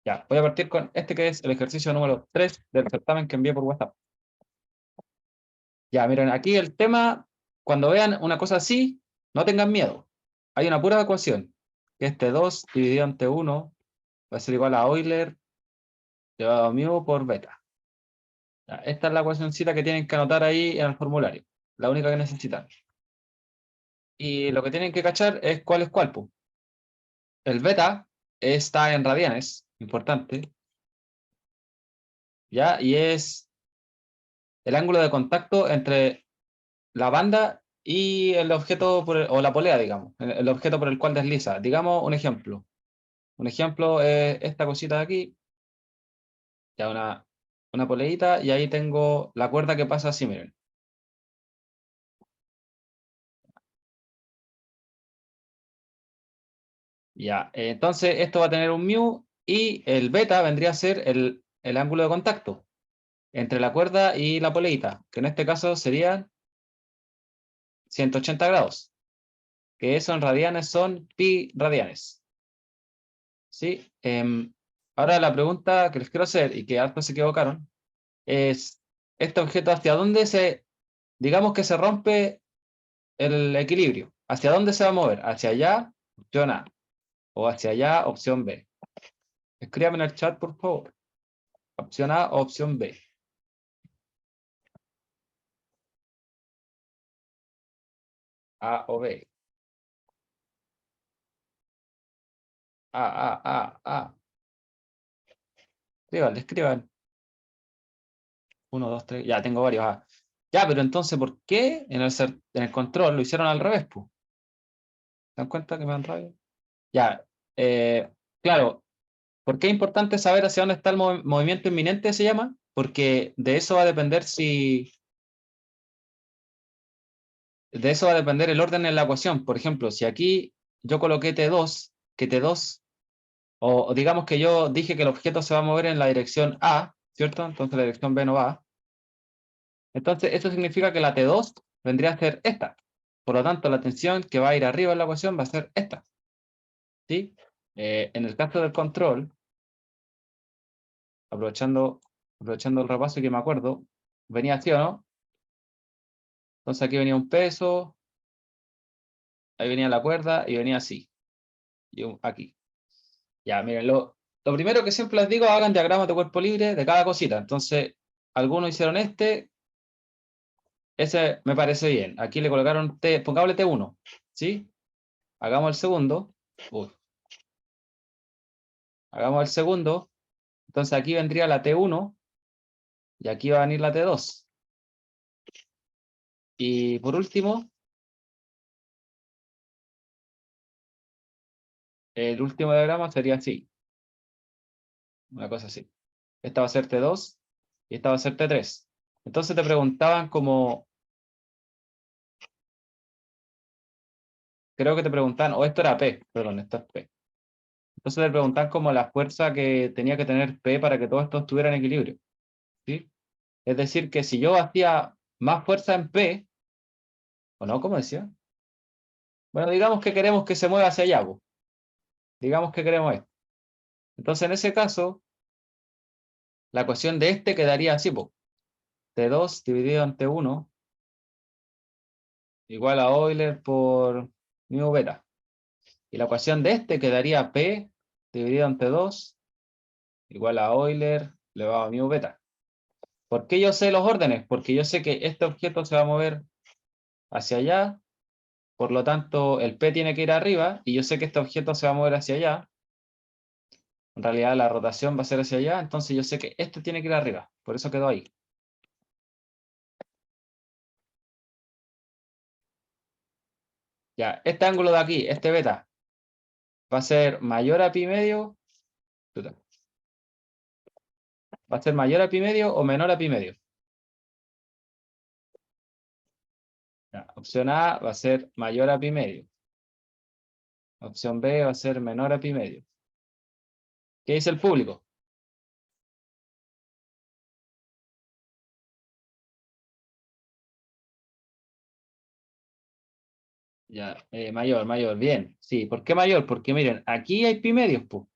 Ya, voy a partir con este que es el ejercicio número 3 del certamen que envié por WhatsApp. Ya, miren, aquí el tema, cuando vean una cosa así, no tengan miedo. Hay una pura ecuación, que este 2 dividido entre 1 va a ser igual a Euler elevado a mu por beta. Ya, esta es la ecuacióncita que tienen que anotar ahí en el formulario, la única que necesitan. Y lo que tienen que cachar es cuál es cuál, po. El beta está en radianes, importante, ¿ya? Y es el ángulo de contacto entre la banda y el objeto o la polea, digamos, el objeto por el cual desliza. Digamos un ejemplo. Un ejemplo es esta cosita de aquí, ya una poleita, y ahí tengo la cuerda que pasa así, miren. Ya, entonces esto va a tener un mu y el beta vendría a ser el ángulo de contacto entre la cuerda y la poleita, que en este caso serían 180 grados, que eso en radianes son pi radianes. ¿Sí? Ahora la pregunta que les quiero hacer, y que hartos se equivocaron, es este objeto hacia dónde digamos que se rompe el equilibrio. ¿Hacia dónde se va a mover? ¿Hacia allá? Opción A. ¿O hacia allá? Opción B. Escríbame en el chat, por favor. Opción A o opción B. A o B. A. Escriban, escriban. 1, 2, 3. Ya, tengo varios A. Ya, pero entonces, ¿por qué en el control lo hicieron al revés, pues? ¿Se dan cuenta que me dan rabia? Ya, claro. ¿Por qué es importante saber hacia dónde está el movimiento inminente, se llama? Porque de eso va a depender de eso va a depender el orden en la ecuación. Por ejemplo, si aquí yo coloqué T2, que T2, o digamos que yo dije que el objeto se va a mover en la dirección A, ¿cierto? Entonces la dirección B no va. Entonces eso significa que la T2 vendría a ser esta. Por lo tanto, la tensión que va a ir arriba en la ecuación va a ser esta. ¿Sí? En el caso del control, aprovechando el repaso que me acuerdo, venía así, ¿o no? Entonces aquí venía un peso, ahí venía la cuerda y venía así. Y aquí. Ya, miren, lo primero que siempre les digo, hagan diagramas de cuerpo libre de cada cosita. Entonces, algunos hicieron ese me parece bien. Aquí le colocaron T, pongámosle T1, ¿sí? Hagamos el segundo. Uy, hagamos el segundo. Entonces aquí vendría la T1 y aquí va a venir la T2. Y por último, el último diagrama sería así. Una cosa así. Esta va a ser T2 y esta va a ser T3. Entonces te preguntaban como, creo que te preguntaban, o esto era P, perdón, esto es P. Entonces te preguntaban como la fuerza que tenía que tener P para que todo esto estuviera en equilibrio, ¿sí? Es decir, que si yo hacía más fuerza en P, ¿o no? ¿Cómo decía? Bueno, digamos que queremos que se mueva hacia allá, pues. Digamos que queremos esto. Entonces, en ese caso, la ecuación de este quedaría así, pues. T2 dividido entre 1 igual a Euler por mu beta. Y la ecuación de este quedaría P dividido entre 2 igual a Euler elevado a mu beta. ¿Por qué yo sé los órdenes? Porque yo sé que este objeto se va a mover hacia allá, por lo tanto el P tiene que ir arriba, y yo sé que este objeto se va a mover hacia allá. En realidad la rotación va a ser hacia allá, entonces yo sé que este tiene que ir arriba, por eso quedó ahí. Ya, este ángulo de aquí, este beta, va a ser mayor a pi medio, chuta, va a ser mayor a pi medio o menor a pi medio. Ya, opción A va a ser mayor a pi medio. Opción B va a ser menor a pi medio. ¿Qué dice el público? Ya, mayor, bien. Sí, ¿por qué mayor? Porque miren, aquí hay pi medios, pues.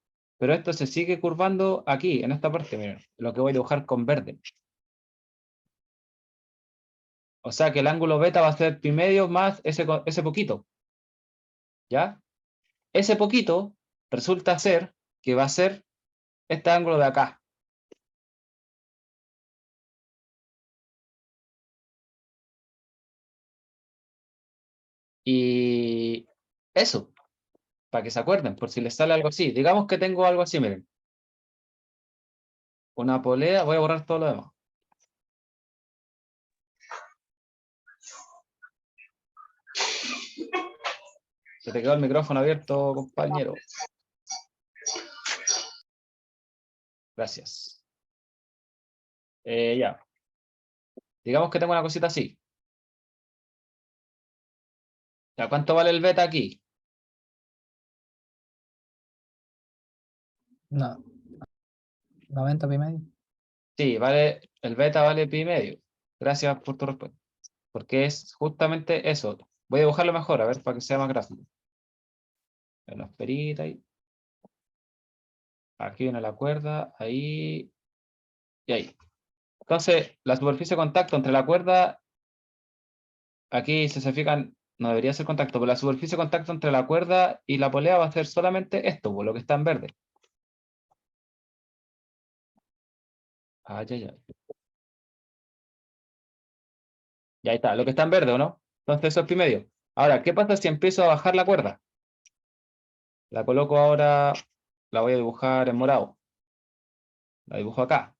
pero esto se sigue curvando aquí, en esta parte, miren, lo que voy a dibujar con verde. O sea que el ángulo beta va a ser pi medio más ese poquito. ¿Ya? Ese poquito resulta ser que va a ser este ángulo de acá. Y eso, para que se acuerden, por si les sale algo así. Digamos que tengo algo así, miren. Una polea, voy a borrar todo lo demás. Se te quedó el micrófono abierto, compañero. Gracias. Ya. Digamos que tengo una cosita así. ¿Ya cuánto vale el beta aquí? No. 90 pi medio. Sí, vale, el beta vale pi medio. Gracias por tu respuesta. Porque es justamente eso. Voy a dibujarlo mejor, a ver, para que sea más gráfico. La esperita ahí. Aquí viene la cuerda, ahí y ahí. Entonces, la superficie de contacto entre la cuerda, aquí si se fijan, no debería ser contacto, pero la superficie de contacto entre la cuerda y la polea va a ser solamente esto, por lo que está en verde. Ah, ya, ya. Y ahí está, lo que está en verde, ¿o no? Entonces eso es pi medio. Ahora, ¿qué pasa si empiezo a bajar la cuerda? La coloco ahora, la voy a dibujar en morado. La dibujo acá.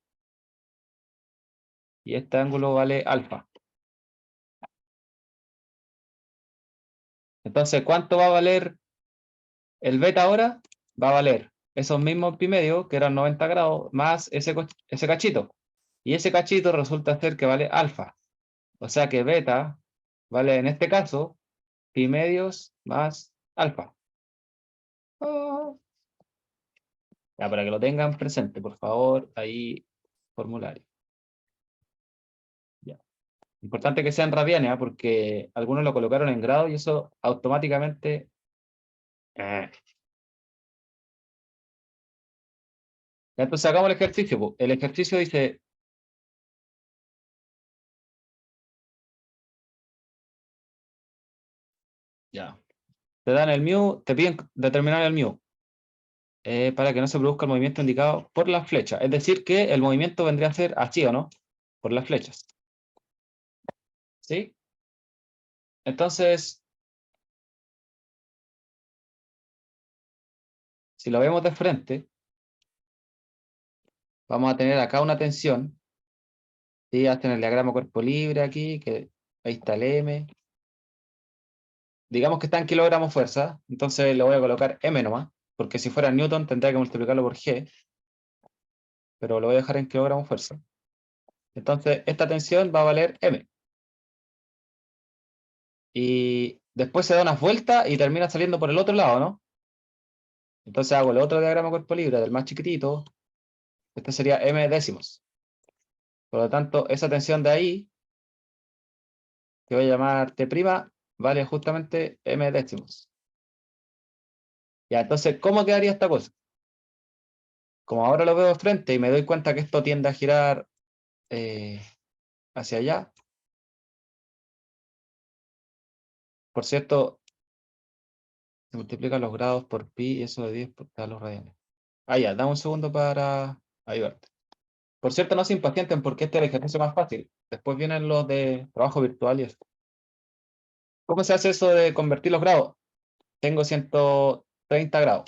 Y este ángulo vale alfa. Entonces, ¿cuánto va a valer el beta ahora? Va a valer esos mismos pi medio, que eran 90 grados, más ese cachito. Y ese cachito resulta ser que vale alfa. O sea que beta vale, en este caso, pi medios más alfa. Ah. Ya, para que lo tengan presente, por favor, ahí, formulario. Ya. Importante que sean radianes, porque algunos lo colocaron en grado y eso automáticamente... Entonces hagamos el ejercicio, po. El ejercicio dice... Ya. Te dan el mu, te piden determinar el mu. Para que no se produzca el movimiento indicado por las flechas. Es decir, que el movimiento vendría a ser así, ¿o no? Por las flechas. ¿Sí? Entonces, si lo vemos de frente, vamos a tener acá una tensión. ¿Sí? Hasta en el diagrama cuerpo libre aquí, que ahí está el M. Digamos que está en kilogramos fuerza, entonces le voy a colocar M nomás, porque si fuera Newton tendría que multiplicarlo por G, pero lo voy a dejar en kilogramos fuerza. Entonces, esta tensión va a valer M. Y después se da unas vueltas y termina saliendo por el otro lado, ¿no? Entonces hago el otro diagrama cuerpo libre del más chiquitito. Este sería M décimos. Por lo tanto, esa tensión de ahí, que voy a llamar T', vale justamente M décimos. Ya, entonces, ¿cómo quedaría esta cosa? Como ahora lo veo de frente y me doy cuenta que esto tiende a girar hacia allá. Por cierto, se multiplican los grados por pi y eso de 10 por los radianes. Ah, ya, dame un segundo para ayudarte. Por cierto, no se impacienten porque este es el ejercicio más fácil. Después vienen los de trabajo virtual y eso. ¿Cómo se hace eso de convertir los grados? Tengo 130 grados.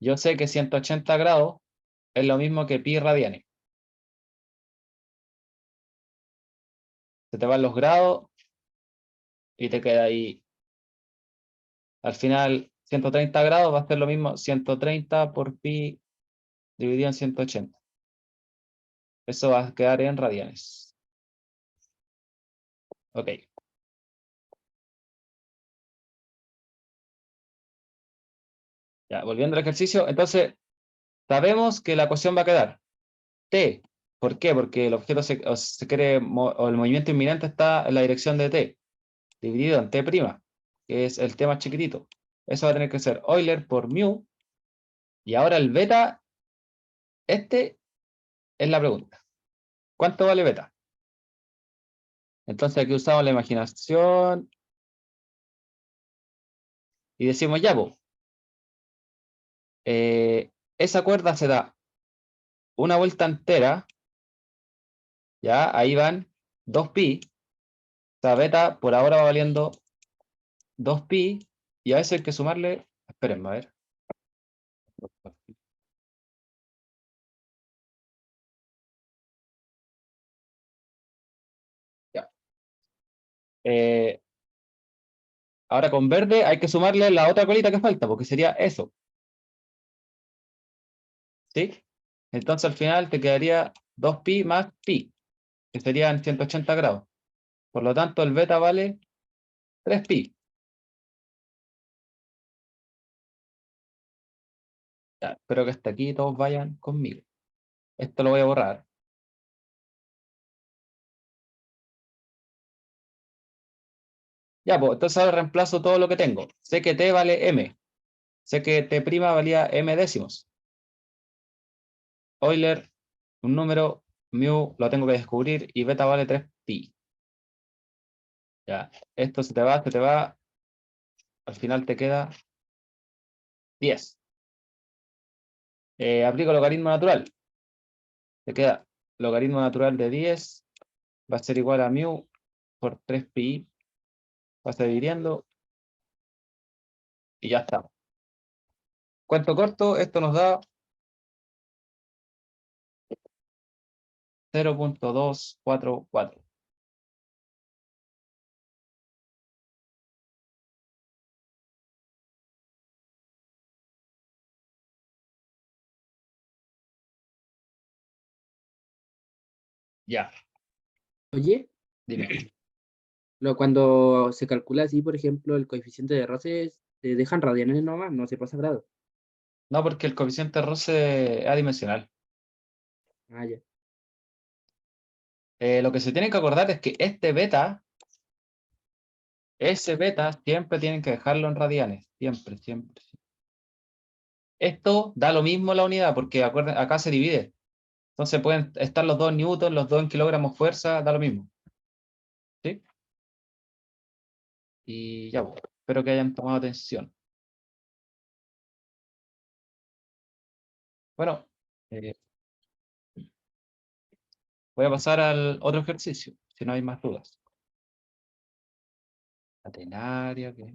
Yo sé que 180 grados es lo mismo que pi radianes. Se te van los grados y te queda ahí. Al final, 130 grados va a ser lo mismo 130 por pi dividido en 180. Eso va a quedar en radianes. Ok. Ya, volviendo al ejercicio, entonces sabemos que la ecuación va a quedar t. ¿Por qué? Porque el objeto se quiere, o el movimiento inminente está en la dirección de t, dividido en t', que es el t más chiquitito. Eso va a tener que ser Euler por mu. Y ahora el beta, este es la pregunta. ¿Cuánto vale beta? Entonces aquí usamos la imaginación y decimos ya, pues, esa cuerda se da una vuelta entera, ya, ahí van 2pi, o sea, beta por ahora va valiendo 2pi, y a eso hay que sumarle, espérenme, a ver. Ya. Ahora con verde hay que sumarle la otra colita que falta, porque sería eso, ¿sí? Entonces al final te quedaría 2pi más pi, que serían 180 grados. Por lo tanto, el beta vale 3pi. Ya, espero que hasta aquí todos vayan conmigo. Esto lo voy a borrar. Ya, pues, entonces ahora reemplazo todo lo que tengo. Sé que t vale m. Sé que t' valía m décimos. Euler, un número, mu lo tengo que descubrir y beta vale 3pi. Ya, esto se te va. Al final te queda 10. Aplico logaritmo natural. Te queda logaritmo natural de 10. Va a ser igual a mu por 3pi. Vas dividiendo y ya está. Cuento corto, esto nos da 0.244. Ya, Oye, dime. cuando se calcula así, por ejemplo, el coeficiente de roce, te dejan radianes nomás, no se pasa a grados. No, porque el coeficiente de roce es adimensional. Ah, ya. Lo que se tiene que acordar es que ese beta, siempre tienen que dejarlo en radianes. Siempre, siempre. Esto da lo mismo la unidad, porque acá se divide. Entonces pueden estar los 2 newtons, los 2 en kilogramos fuerza, da lo mismo. ¿Sí? Y ya, pues, espero que hayan tomado atención. Bueno, eh, voy a pasar al otro ejercicio, si no hay más dudas. Catenaria, que...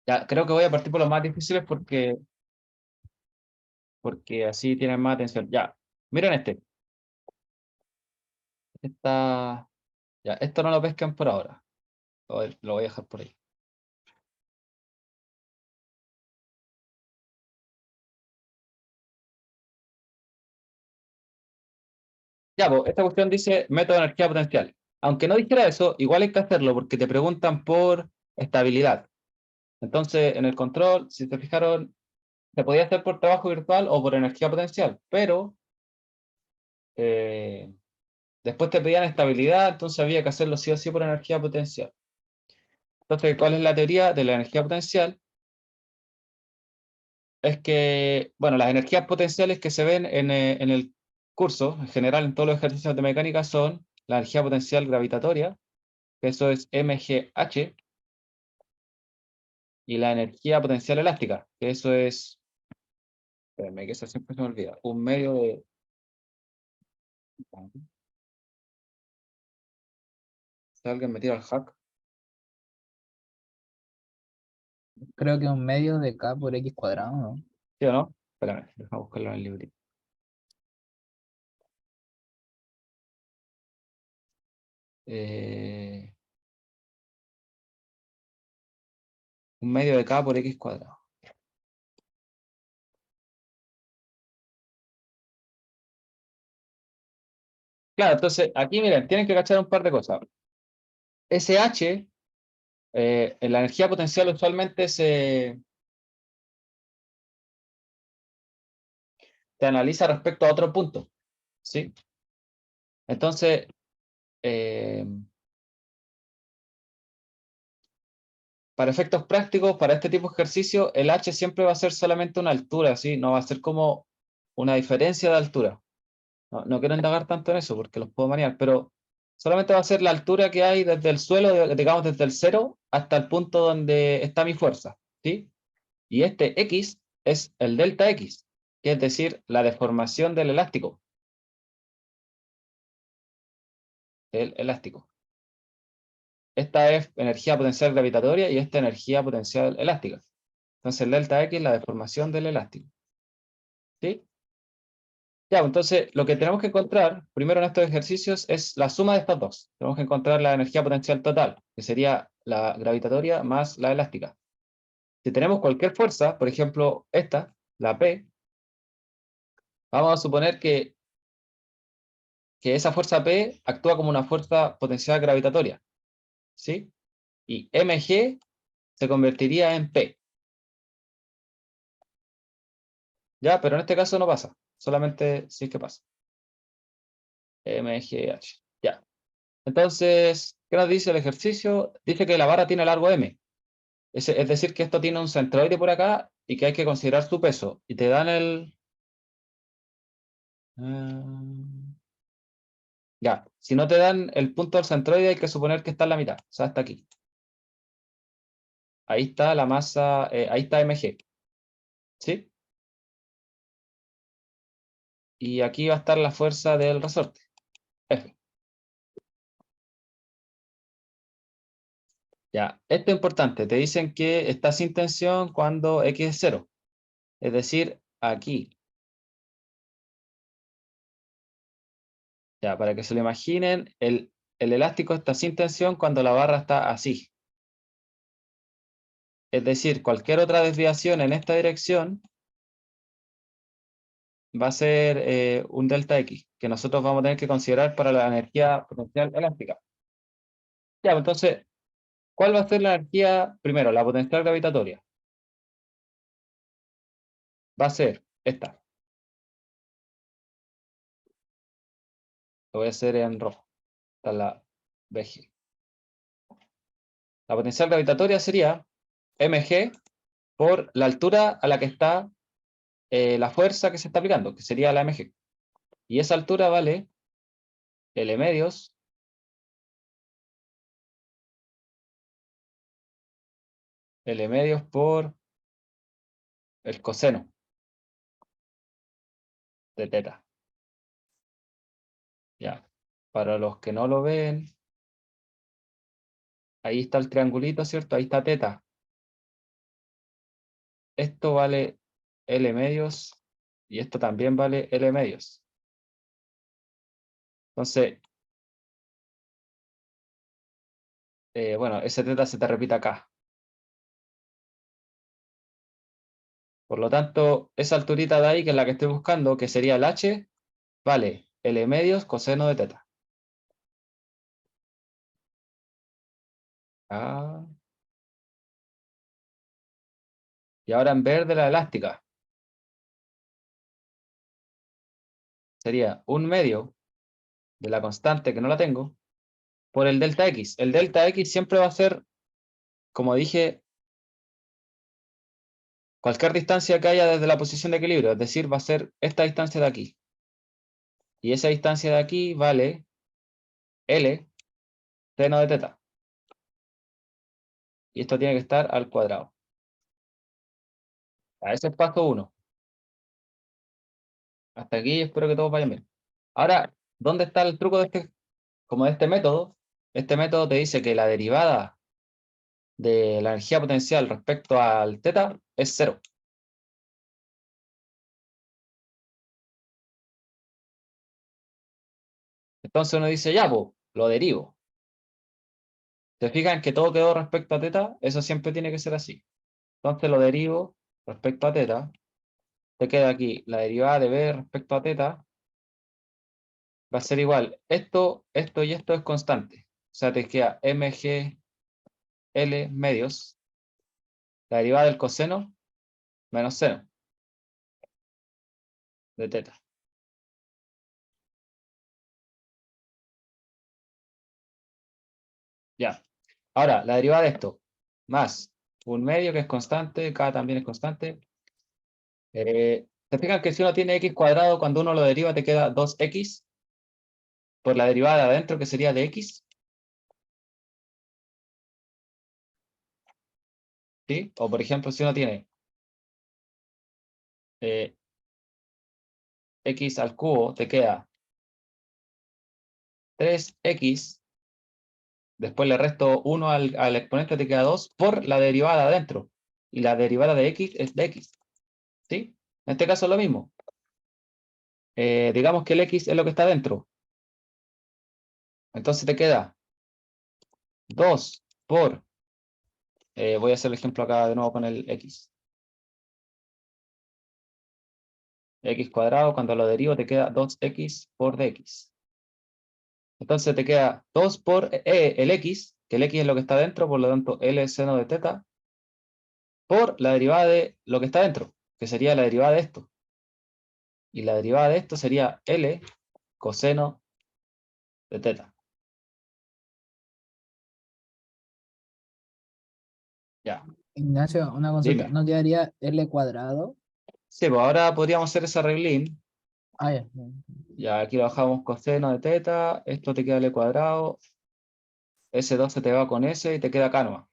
Ya, creo que voy a partir por los más difíciles porque así tienen más atención. Ya, miren este. Ya, esto no lo pescan por ahora. Lo voy a dejar por ahí. Ya, pues, esta cuestión dice método de energía potencial. Aunque no dijera eso, igual hay que hacerlo porque te preguntan por estabilidad. Entonces, en el control, si se fijaron, se podía hacer por trabajo virtual o por energía potencial, pero después te pedían estabilidad, entonces había que hacerlo sí o sí por energía potencial. Entonces, ¿cuál es la teoría de la energía potencial? Es que, bueno, las energías potenciales que se ven en el curso, en general en todos los ejercicios de mecánica, son la energía potencial gravitatoria, que eso es MGH, y la energía potencial elástica, que eso es, espérame, que eso siempre se me olvida, un medio de... Si alguien me tira al hack, Creo que un medio de K por X cuadrado, ¿no? ¿sí o no? Espérame, déjame buscarlo en el librito. Eh, un medio de K por X cuadrado. Claro, entonces aquí miren, tienen que cachar un par de cosas. SH, en la energía potencial usualmente se analiza respecto a otro punto, ¿sí? Entonces, para efectos prácticos, para este tipo de ejercicio, el h siempre va a ser solamente una altura, ¿sí? No va a ser como una diferencia de altura. No quiero indagar tanto en eso porque los puedo marear, pero solamente va a ser la altura que hay desde el suelo, digamos desde el 0 hasta el punto donde está mi fuerza, ¿sí? Y este X es el delta X, que es decir, la deformación del elástico. El elástico. Esta es energía potencial gravitatoria y esta energía potencial elástica. Entonces el delta X es la deformación del elástico. ¿Sí? Ya, entonces lo que tenemos que encontrar primero en estos ejercicios es la suma de estas dos. Tenemos que encontrar la energía potencial total, que sería la gravitatoria más la elástica. Si tenemos cualquier fuerza, por ejemplo esta, la P, vamos a suponer que esa fuerza P actúa como una fuerza potencial gravitatoria, ¿sí? Y mg se convertiría en P. Ya, pero en este caso no pasa, solamente si es que pasa. mgh. Ya. Entonces, ¿qué nos dice el ejercicio? Dice que la barra tiene largo m. Es decir, que esto tiene un centroide por acá y que hay que considerar su peso. Y te dan el... ya, si no te dan el punto del centroide, hay que suponer que está en la mitad, o sea, está aquí. Ahí está la masa, ahí está mg. ¿Sí? Y aquí va a estar la fuerza del resorte, F. Ya, esto es importante. Te dicen que está sin tensión cuando X es 0. Es decir, aquí. Ya, para que se lo imaginen, el elástico está sin tensión cuando la barra está así. Es decir, cualquier otra desviación en esta dirección va a ser un delta X, que nosotros vamos a tener que considerar para la energía potencial elástica. Ya, entonces, ¿cuál va a ser la energía? Primero, la potencial gravitatoria. Va a ser esta. Lo voy a hacer en rojo. Esta es la BG. La potencial gravitatoria sería mg por la altura a la que está la fuerza que se está aplicando, que sería la mg. Y esa altura vale L medios por el coseno de teta. Ya. Para los que no lo ven, ahí está el triangulito, ¿cierto? Ahí está teta. Esto vale L medios y esto también vale L medios. Entonces, bueno, ese teta se te repite acá. Por lo tanto, esa alturita de ahí, que es la que estoy buscando, que sería el h, vale L medios coseno de teta. Ah. Y ahora en verde la elástica. Sería un medio de la constante, que no la tengo, por el delta X. El delta X siempre va a ser, como dije, cualquier distancia que haya desde la posición de equilibrio. Es decir, va a ser esta distancia de aquí. Y esa distancia de aquí vale L seno de teta. Y esto tiene que estar al cuadrado. A ese es paso 1. Hasta aquí espero que todos vayan bien. Ahora, ¿dónde está el truco de como de este método? Este método te dice que la derivada de la energía potencial respecto al teta es 0. Entonces uno dice, ya, pues, lo derivo. ¿Se fijan que todo quedó respecto a teta? Eso siempre tiene que ser así. Entonces lo derivo respecto a teta. Te queda aquí la derivada de b respecto a teta. Va a ser igual. Esto y esto es constante. O sea, te queda mg L medios. La derivada del coseno menos seno de teta. Ya. Ahora, la derivada de esto, más un medio que es constante, k también es constante. ¿Se fijan que si uno tiene x cuadrado, cuando uno lo deriva te queda 2x por la derivada de adentro, que sería de x? ¿Sí? O por ejemplo, si uno tiene x al cubo, te queda 3x, después le resto 1 al exponente, te queda 2 por la derivada de adentro. Y la derivada de x es de x. ¿Sí? En este caso es lo mismo. Digamos que el x es lo que está dentro. Entonces te queda 2 por, voy a hacer el ejemplo acá de nuevo con el x. X cuadrado, cuando lo derivo te queda 2x por dx. Entonces te queda 2 por el x, que el x es lo que está dentro, por lo tanto L seno de teta, por la derivada de lo que está dentro, que sería la derivada de esto. Y la derivada de esto sería L coseno de teta. Ya, Ignacio, una consulta. dime. ¿No quedaría L cuadrado? Sí, pues ahora podríamos hacer ese arreglín. Ah, ya. Ya aquí bajamos coseno de teta, esto te queda L cuadrado, S2 se te va con S y te queda acá nomás.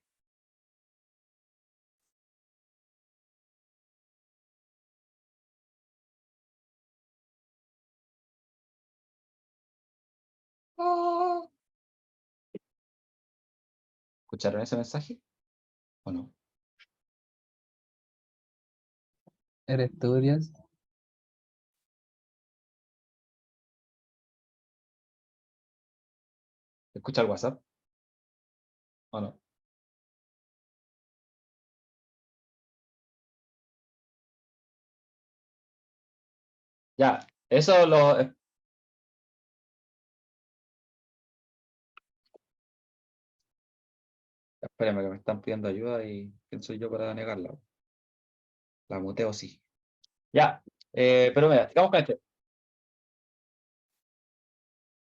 ¿Escucharon ese mensaje o no? ¿Eres tú, Urias? ¿Escucha el WhatsApp o no? Ya, eso lo... Espérame que me están pidiendo ayuda y ¿quién soy yo para negarla? La muteo sí. Ya, pero mira, sigamos con este.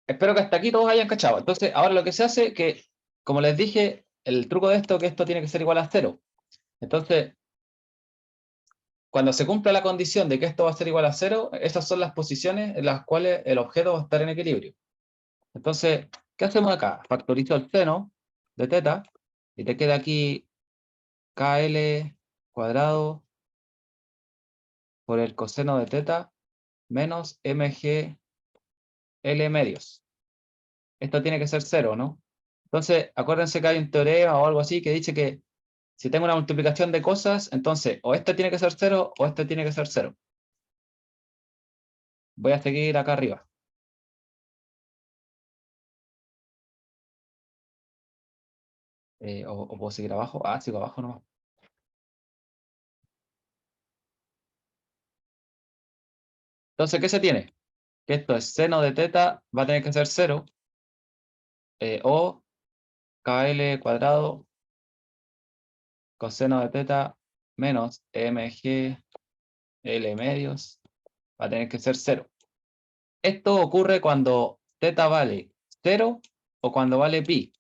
Espero que hasta aquí todos hayan cachado. Entonces, ahora lo que se hace que, como les dije, el truco de esto, que esto tiene que ser igual a 0. Entonces, cuando se cumpla la condición de que esto va a ser igual a 0, esas son las posiciones en las cuales el objeto va a estar en equilibrio. Entonces, ¿qué hacemos acá? Factorizo el seno de teta y te queda aquí KL cuadrado por el coseno de teta menos MG L medios. Esto tiene que ser 0, ¿no? Entonces, acuérdense que hay un teorema o algo así que dice que si tengo una multiplicación de cosas, entonces o este tiene que ser 0 o este tiene que ser 0. Voy a seguir acá arriba. O puedo seguir abajo. Ah, sigo abajo nomás. Entonces, ¿qué se tiene? Que esto es seno de teta, va a tener que ser 0. O KL cuadrado coseno de teta menos MG L medios va a tener que ser 0. Esto ocurre cuando teta vale 0 o cuando vale pi.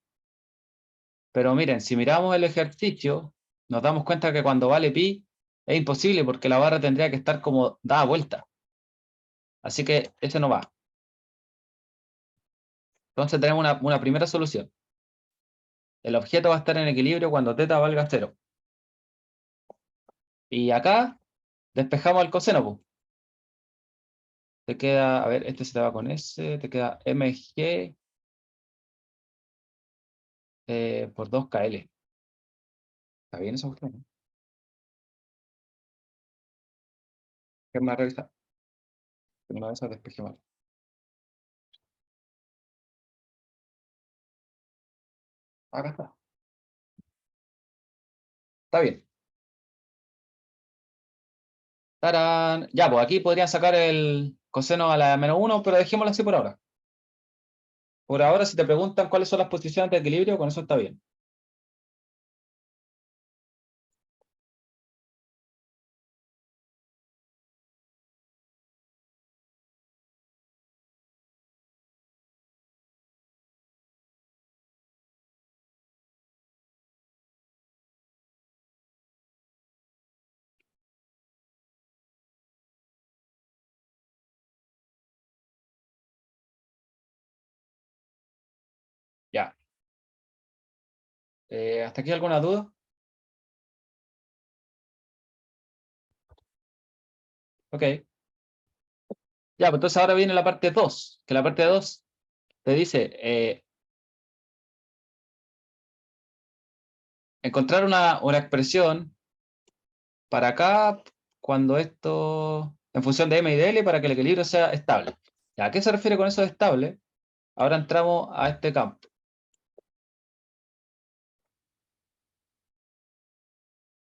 Pero miren, si miramos el ejercicio, nos damos cuenta que cuando vale pi es imposible porque la barra tendría que estar como dada vuelta. Así que ese no va. Entonces tenemos una primera solución. El objeto va a estar en equilibrio cuando teta valga 0. Y acá despejamos el coseno, pues. Te queda, a ver, este se te va con S, te queda mg por 2kl. ¿Está bien esa cuestión? ¿Qué más revisar? Una vez despejé mal. Acá está. Está bien. ¡Tarán! Ya, pues aquí podrían sacar el coseno a la menos 1, pero dejémoslo así por ahora. Por ahora, si te preguntan cuáles son las posiciones de equilibrio, con eso está bien. ¿Hasta aquí alguna duda? Ok. Ya, pues entonces ahora viene la parte 2, que la parte 2 te dice encontrar una expresión para acá cuando esto, en función de M y de L, para que el equilibrio sea estable. ¿Ya? ¿A qué se refiere con eso de estable? Ahora entramos a este campo.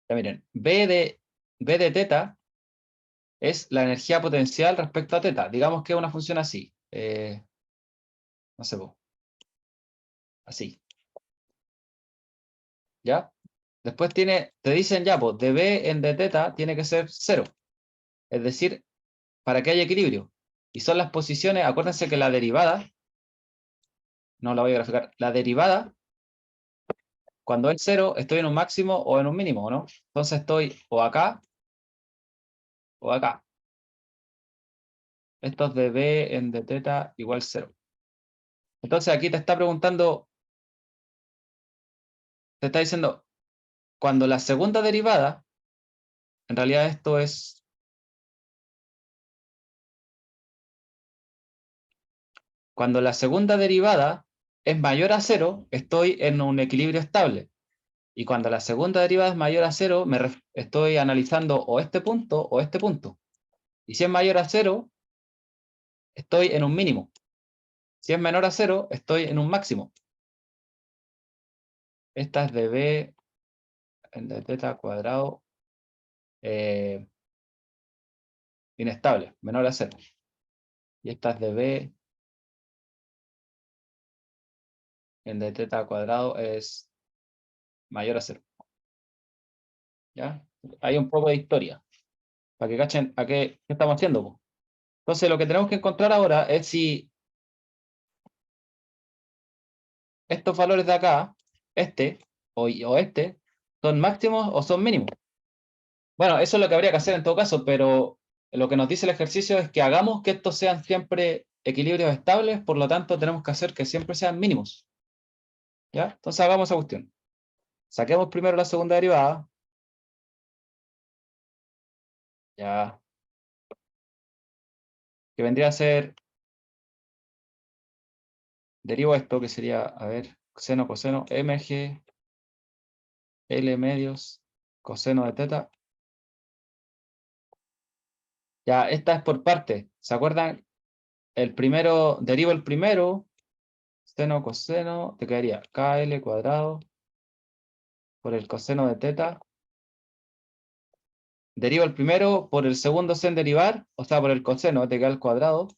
Ya miren, B de teta es la energía potencial respecto a teta. Digamos que es una función así. No sé, así. ¿Ya? Después te dicen ya, pues, de B en de teta tiene que ser 0. Es decir, para que haya equilibrio. Y son las posiciones, acuérdense que la derivada, no la voy a graficar, la derivada, cuando es 0, estoy en un máximo o en un mínimo, ¿no? Entonces estoy o acá o acá. Esto es de B en de teta igual 0. Entonces aquí te está preguntando, te está diciendo, cuando la segunda derivada, en realidad esto es, cuando la segunda derivada es mayor a 0, estoy en un equilibrio estable. Y cuando la segunda derivada es mayor a 0, estoy analizando o este punto o este punto. Y si es mayor a 0, estoy en un mínimo. Si es menor a 0, estoy en un máximo. Esta es de B en de teta cuadrado inestable, menor a 0. Y esta es de B en de teta cuadrado es mayor a 0. ¿Ya? Hay un poco de historia, para que cachen a qué estamos haciendo, po. Entonces lo que tenemos que encontrar ahora es si estos valores de acá, este o este, son máximos o son mínimos. Bueno, eso es lo que habría que hacer en todo caso, pero lo que nos dice el ejercicio es que hagamos que estos sean siempre equilibrios estables, por lo tanto tenemos que hacer que siempre sean mínimos. ¿Ya? Entonces hagamos esa cuestión. Saquemos primero la segunda derivada. Ya. Que vendría a ser, derivo esto, que sería, a ver, seno, coseno, mg, L medios, coseno de teta. Ya, esta es por parte. ¿Se acuerdan? El primero, derivo el primero, seno, coseno, te quedaría KL cuadrado por el coseno de teta. Derivo el primero por el segundo sin derivar, o sea, por el coseno, te queda al cuadrado.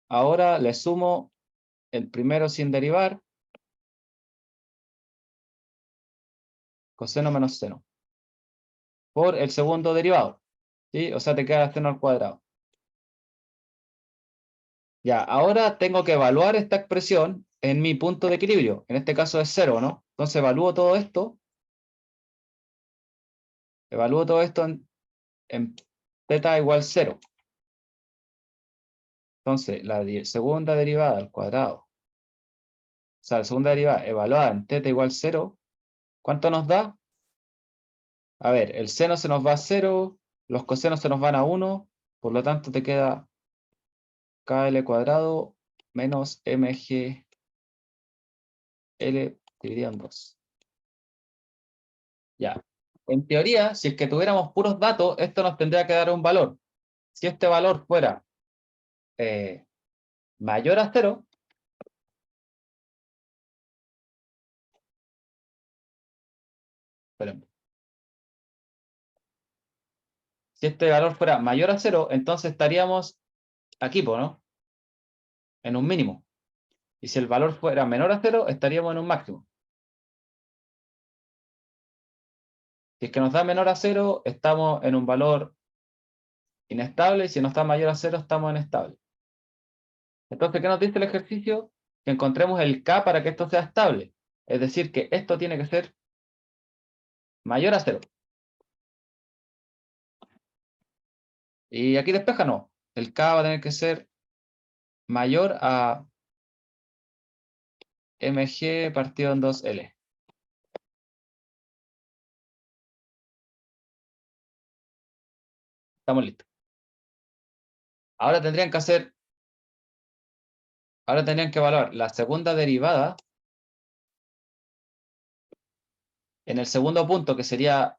Ahora le sumo el primero sin derivar, coseno menos seno, por el segundo derivado. ¿Sí? O sea, te queda seno al cuadrado. Ya, ahora tengo que evaluar esta expresión en mi punto de equilibrio. En este caso es 0, ¿no? Entonces evalúo todo esto. Evalúo todo esto en teta igual 0. Entonces, la segunda derivada al cuadrado, o sea, la segunda derivada evaluada en teta igual 0, ¿cuánto nos da? A ver, el seno se nos va a 0, los cosenos se nos van a 1, por lo tanto te queda KL cuadrado menos MGL dividido en 2. Ya. En teoría, si es que tuviéramos puros datos, esto nos tendría que dar un valor. Si este valor fuera mayor a 0, espérenme. Si este valor fuera mayor a 0, entonces estaríamos aquí, ¿no? En un mínimo. Y si el valor fuera menor a 0, estaríamos en un máximo. Si es que nos da menor a 0, estamos en un valor inestable, y si nos da mayor a 0, estamos en estable. Entonces, ¿qué nos dice el ejercicio? Que encontremos el K para que esto sea estable. Es decir, que esto tiene que ser mayor a 0. Y aquí despeja no. El K va a tener que ser mayor a mg partido en 2L. Estamos listos. Ahora tendrían que evaluar la segunda derivada en el segundo punto, que sería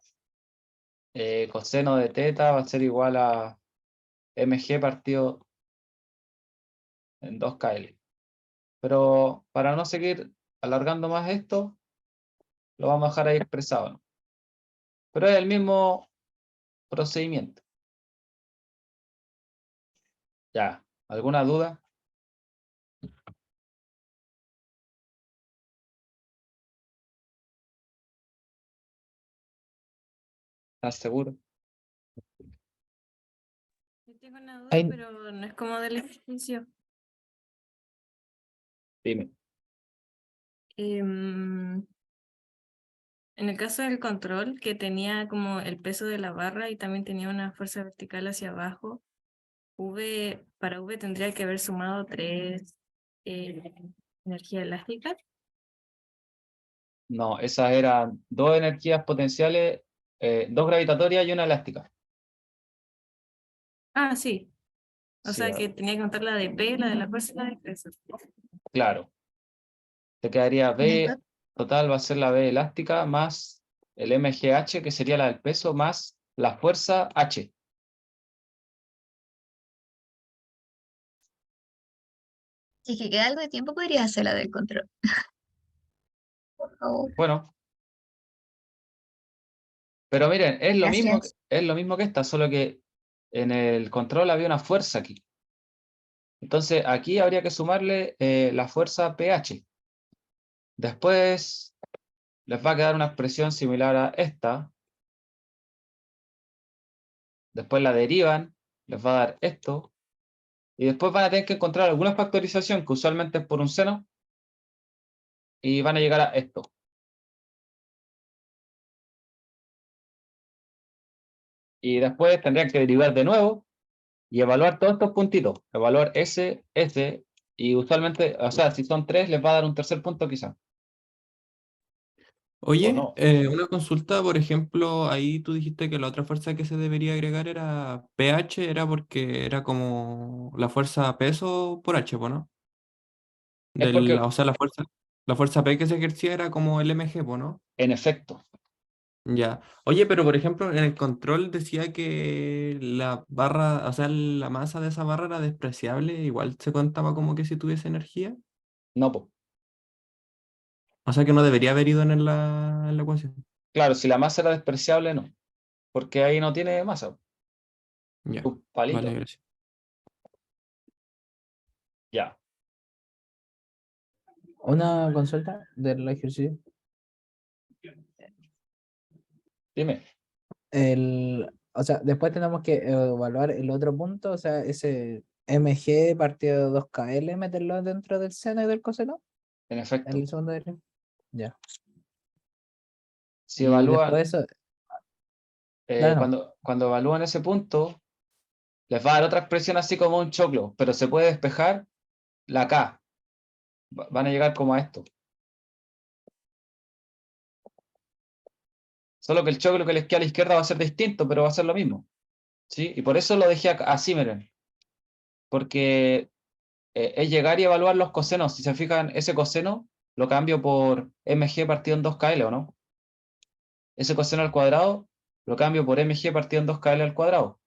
coseno de teta va a ser igual a mg partido en 2kl. Pero para no seguir alargando más esto, lo vamos a dejar ahí expresado, ¿no? Pero es el mismo procedimiento. Ya, ¿alguna duda? ¿Estás seguro? Yo tengo una duda, Hay- pero no es como del ejercicio. Dime. En el caso del control, que tenía como el peso de la barra y también tenía una fuerza vertical hacia abajo, para V tendría que haber sumado 3 energía elástica. No, esas eran 2 energías potenciales, 2 gravitatorias y una elástica. Ah, sí. O Sí, sea que tenía que contar la de P, la de la fuerza y la del peso. claro. Te quedaría B, Entonces, total va a ser la B elástica más el MGH, que sería la del peso, más la fuerza H. si es que queda algo de tiempo, podrías hacer la del control. Por favor. Bueno, pero miren, es lo mismo, Gracias. es lo mismo que esta, solo que en el control había una fuerza aquí. Entonces aquí habría que sumarle la fuerza pH. Después les va a quedar una expresión similar a esta. Después la derivan, les va a dar esto. Y después van a tener que encontrar alguna factorización, que usualmente es por un seno, y van a llegar a esto. Y después tendrían que derivar de nuevo y evaluar todos estos puntitos. Evaluar S, y usualmente, o sea, si son 3, les va a dar un tercer punto quizá. O Oye, no. una consulta, por ejemplo, ahí tú dijiste que la otra fuerza que se debería agregar era pH, era porque era como la fuerza peso por H, po, ¿no? Es porque, O sea, la fuerza P que se ejercía era como el mg, po, ¿no? en efecto, Ya. Oye, pero por ejemplo, en el control decía que la barra, o sea, la masa de esa barra era despreciable, igual se contaba como que si tuviese energía. no, po. O sea que no debería haber ido en la ecuación. Claro, si la masa era despreciable, no. Porque ahí no tiene masa. Ya, Un palito. vale, gracias. Ya. Una consulta del ejercicio. Dime. O sea, después tenemos que evaluar el otro punto, o sea, ese mg partido de 2kl, meterlo dentro del seno y del coseno, En en efecto. el segundo derivación. Ya. Si Y evalúan, después eso, dale no. cuando evalúan ese punto, les va a dar otra expresión así como un choclo, pero se puede despejar la K. Van a llegar como a esto. Solo que el choclo que les queda a la izquierda va a ser distinto, pero va a ser lo mismo. ¿Sí? Y por eso lo dejé así, miren. Porque es llegar y evaluar los cosenos. Si se fijan, ese coseno lo cambio por mg partido en 2kl, ¿o no? Ese coseno al cuadrado lo cambio por mg partido en 2kl al cuadrado.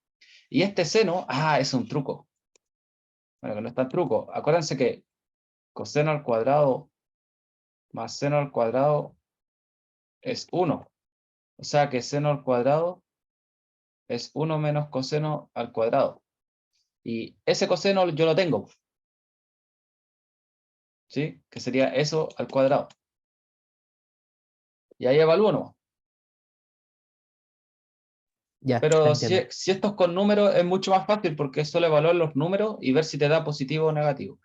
Y este seno, es un truco. Bueno, que no es tan truco. Acuérdense que coseno al cuadrado más seno al cuadrado es 1. O sea que seno al cuadrado es 1 menos coseno al cuadrado. Y ese coseno yo lo tengo, ¿sí? Que sería eso al cuadrado. Y ahí evalúo, ¿no? Ya, Pero entiendo. si esto es con números, es mucho más fácil porque es solo evaluar los números y ver si te da positivo o negativo.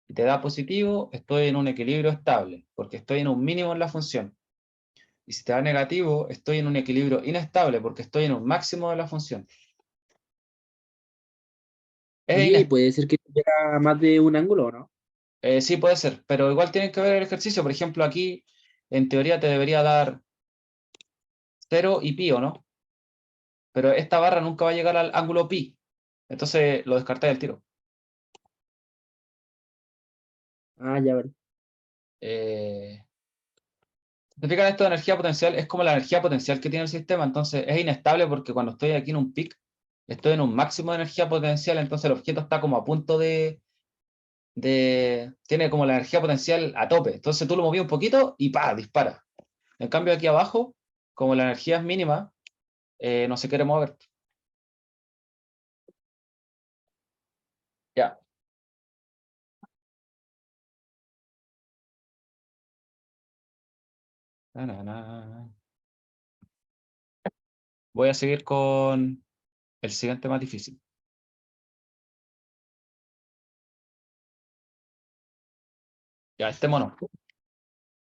Si te da positivo, estoy en un equilibrio estable, porque estoy en un mínimo en la función. Y si te da negativo, estoy en un equilibrio inestable, porque estoy en un máximo de la función. Oye, puede ser que tuviera más de un ángulo, ¿no? Sí, puede ser, pero igual tienen que ver el ejercicio. Por ejemplo, aquí, en teoría, te debería dar 0 y pi, ¿o no? pero esta barra nunca va a llegar al ángulo pi. Entonces lo descartáis al tiro. Ah, ya vale. ¿Se fijan esto de energía potencial? Es como la energía potencial que tiene el sistema, entonces es inestable porque cuando estoy aquí en un pic, estoy en un máximo de energía potencial, entonces el objeto está como a punto tiene como la energía potencial a tope, entonces tú lo movías un poquito y ¡pa! Dispara. En cambio aquí abajo, como la energía es mínima, no se quiere mover. Ya. Na, na, na. Voy a seguir con el siguiente más difícil. Ya, este mono.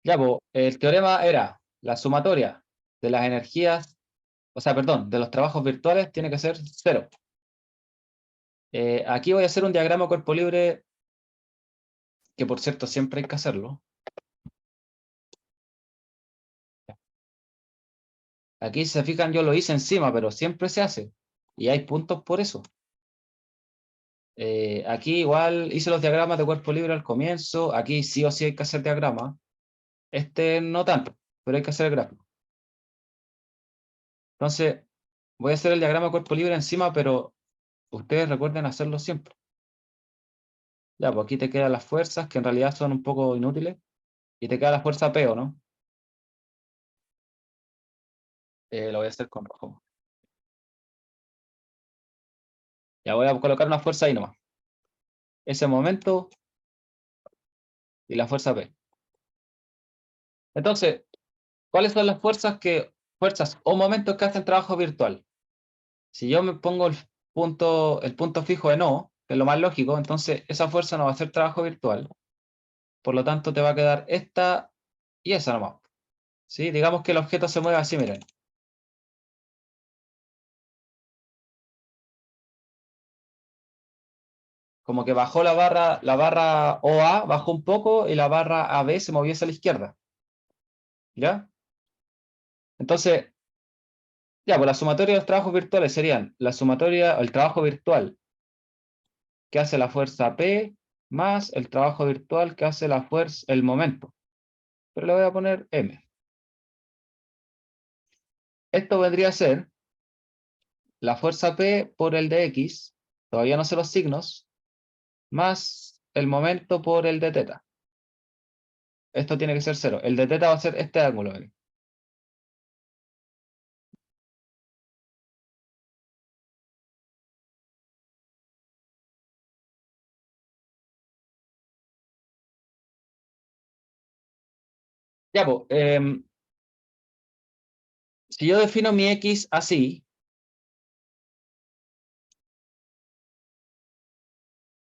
Ya, pues, el teorema era la sumatoria de las energías, o sea, perdón, de los trabajos virtuales tiene que ser 0. Aquí voy a hacer un diagrama cuerpo libre, que por cierto siempre hay que hacerlo. Aquí, si se fijan, yo lo hice encima, pero siempre se hace. Y hay puntos por eso. Aquí igual hice los diagramas de cuerpo libre al comienzo. Aquí sí o sí hay que hacer diagrama. Este no tanto, pero hay que hacer el gráfico. Entonces, voy a hacer el diagrama de cuerpo libre encima, pero ustedes recuerden hacerlo siempre. Ya, pues aquí te quedan las fuerzas, que en realidad son un poco inútiles. Y te queda la fuerza P, ¿o no? Lo voy a hacer con rojo. Ya voy a colocar una fuerza ahí nomás. Ese momento y la fuerza P. Entonces, ¿cuáles son las fuerzas o momentos que hacen trabajo virtual? Si yo me pongo el punto fijo en O, que es lo más lógico, entonces esa fuerza no va a hacer trabajo virtual. Por lo tanto, te va a quedar esta y esa nomás. ¿Sí? Digamos que el objeto se mueve así, miren. Como que bajó la barra OA bajó un poco y la barra AB se movió hacia la izquierda. ¿Ya? Entonces, ya, pues la sumatoria de los trabajos virtuales serían la sumatoria, el trabajo virtual que hace la fuerza P más el trabajo virtual que hace la fuerza, el momento. Pero le voy a poner M. Esto vendría a ser la fuerza P por el de X, todavía no sé los signos, más el momento por el de teta. Esto tiene que ser 0. El de teta va a ser este ángulo. ¿Ven? Ya, pues, si yo defino mi X así,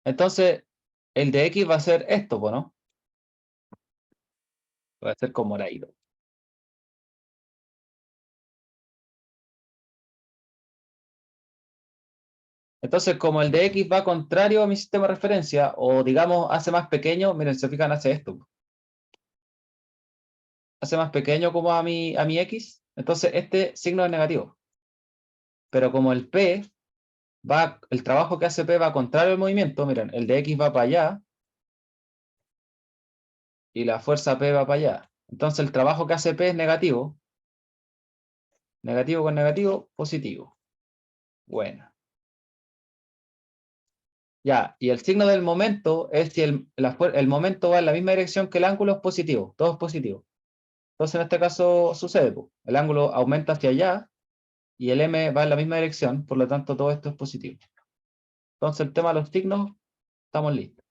entonces el de X va a ser esto, pues, ¿no? Va a ser como moradito. Entonces, como el de X va contrario a mi sistema de referencia, o digamos, hace más pequeño, miren, se fijan, hace esto. Hace más pequeño como a mi X, entonces este signo es negativo. Pero como el P el trabajo que hace P va contrario al movimiento, miren, el de X va para allá, y la fuerza P va para allá. Entonces el trabajo que hace P es negativo. Negativo con negativo, positivo. Bueno. Ya, y el signo del momento es si el momento va en la misma dirección que el ángulo es positivo, todo es positivo. Entonces en este caso sucede, pues, el ángulo aumenta hacia allá y el M va en la misma dirección, por lo tanto todo esto es positivo. Entonces el tema de los signos, estamos listos.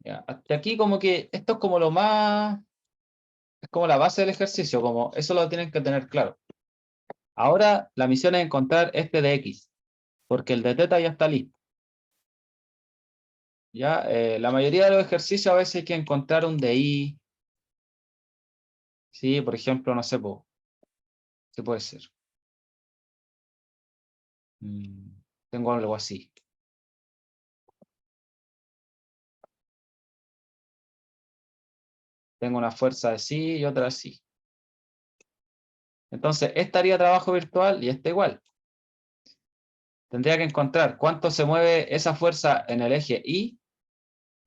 Ya, hasta aquí como que esto es como lo más, es como la base del ejercicio, como eso lo tienen que tener claro. Ahora la misión es encontrar este de X, porque el de teta ya está listo. Ya, la mayoría de los ejercicios a veces hay que encontrar un de Y. Sí, por ejemplo, no sé, ¿qué puede ser? Tengo algo así. Tengo una fuerza así y otra así. Entonces, esta haría trabajo virtual y esta igual. Tendría que encontrar cuánto se mueve esa fuerza en el eje Y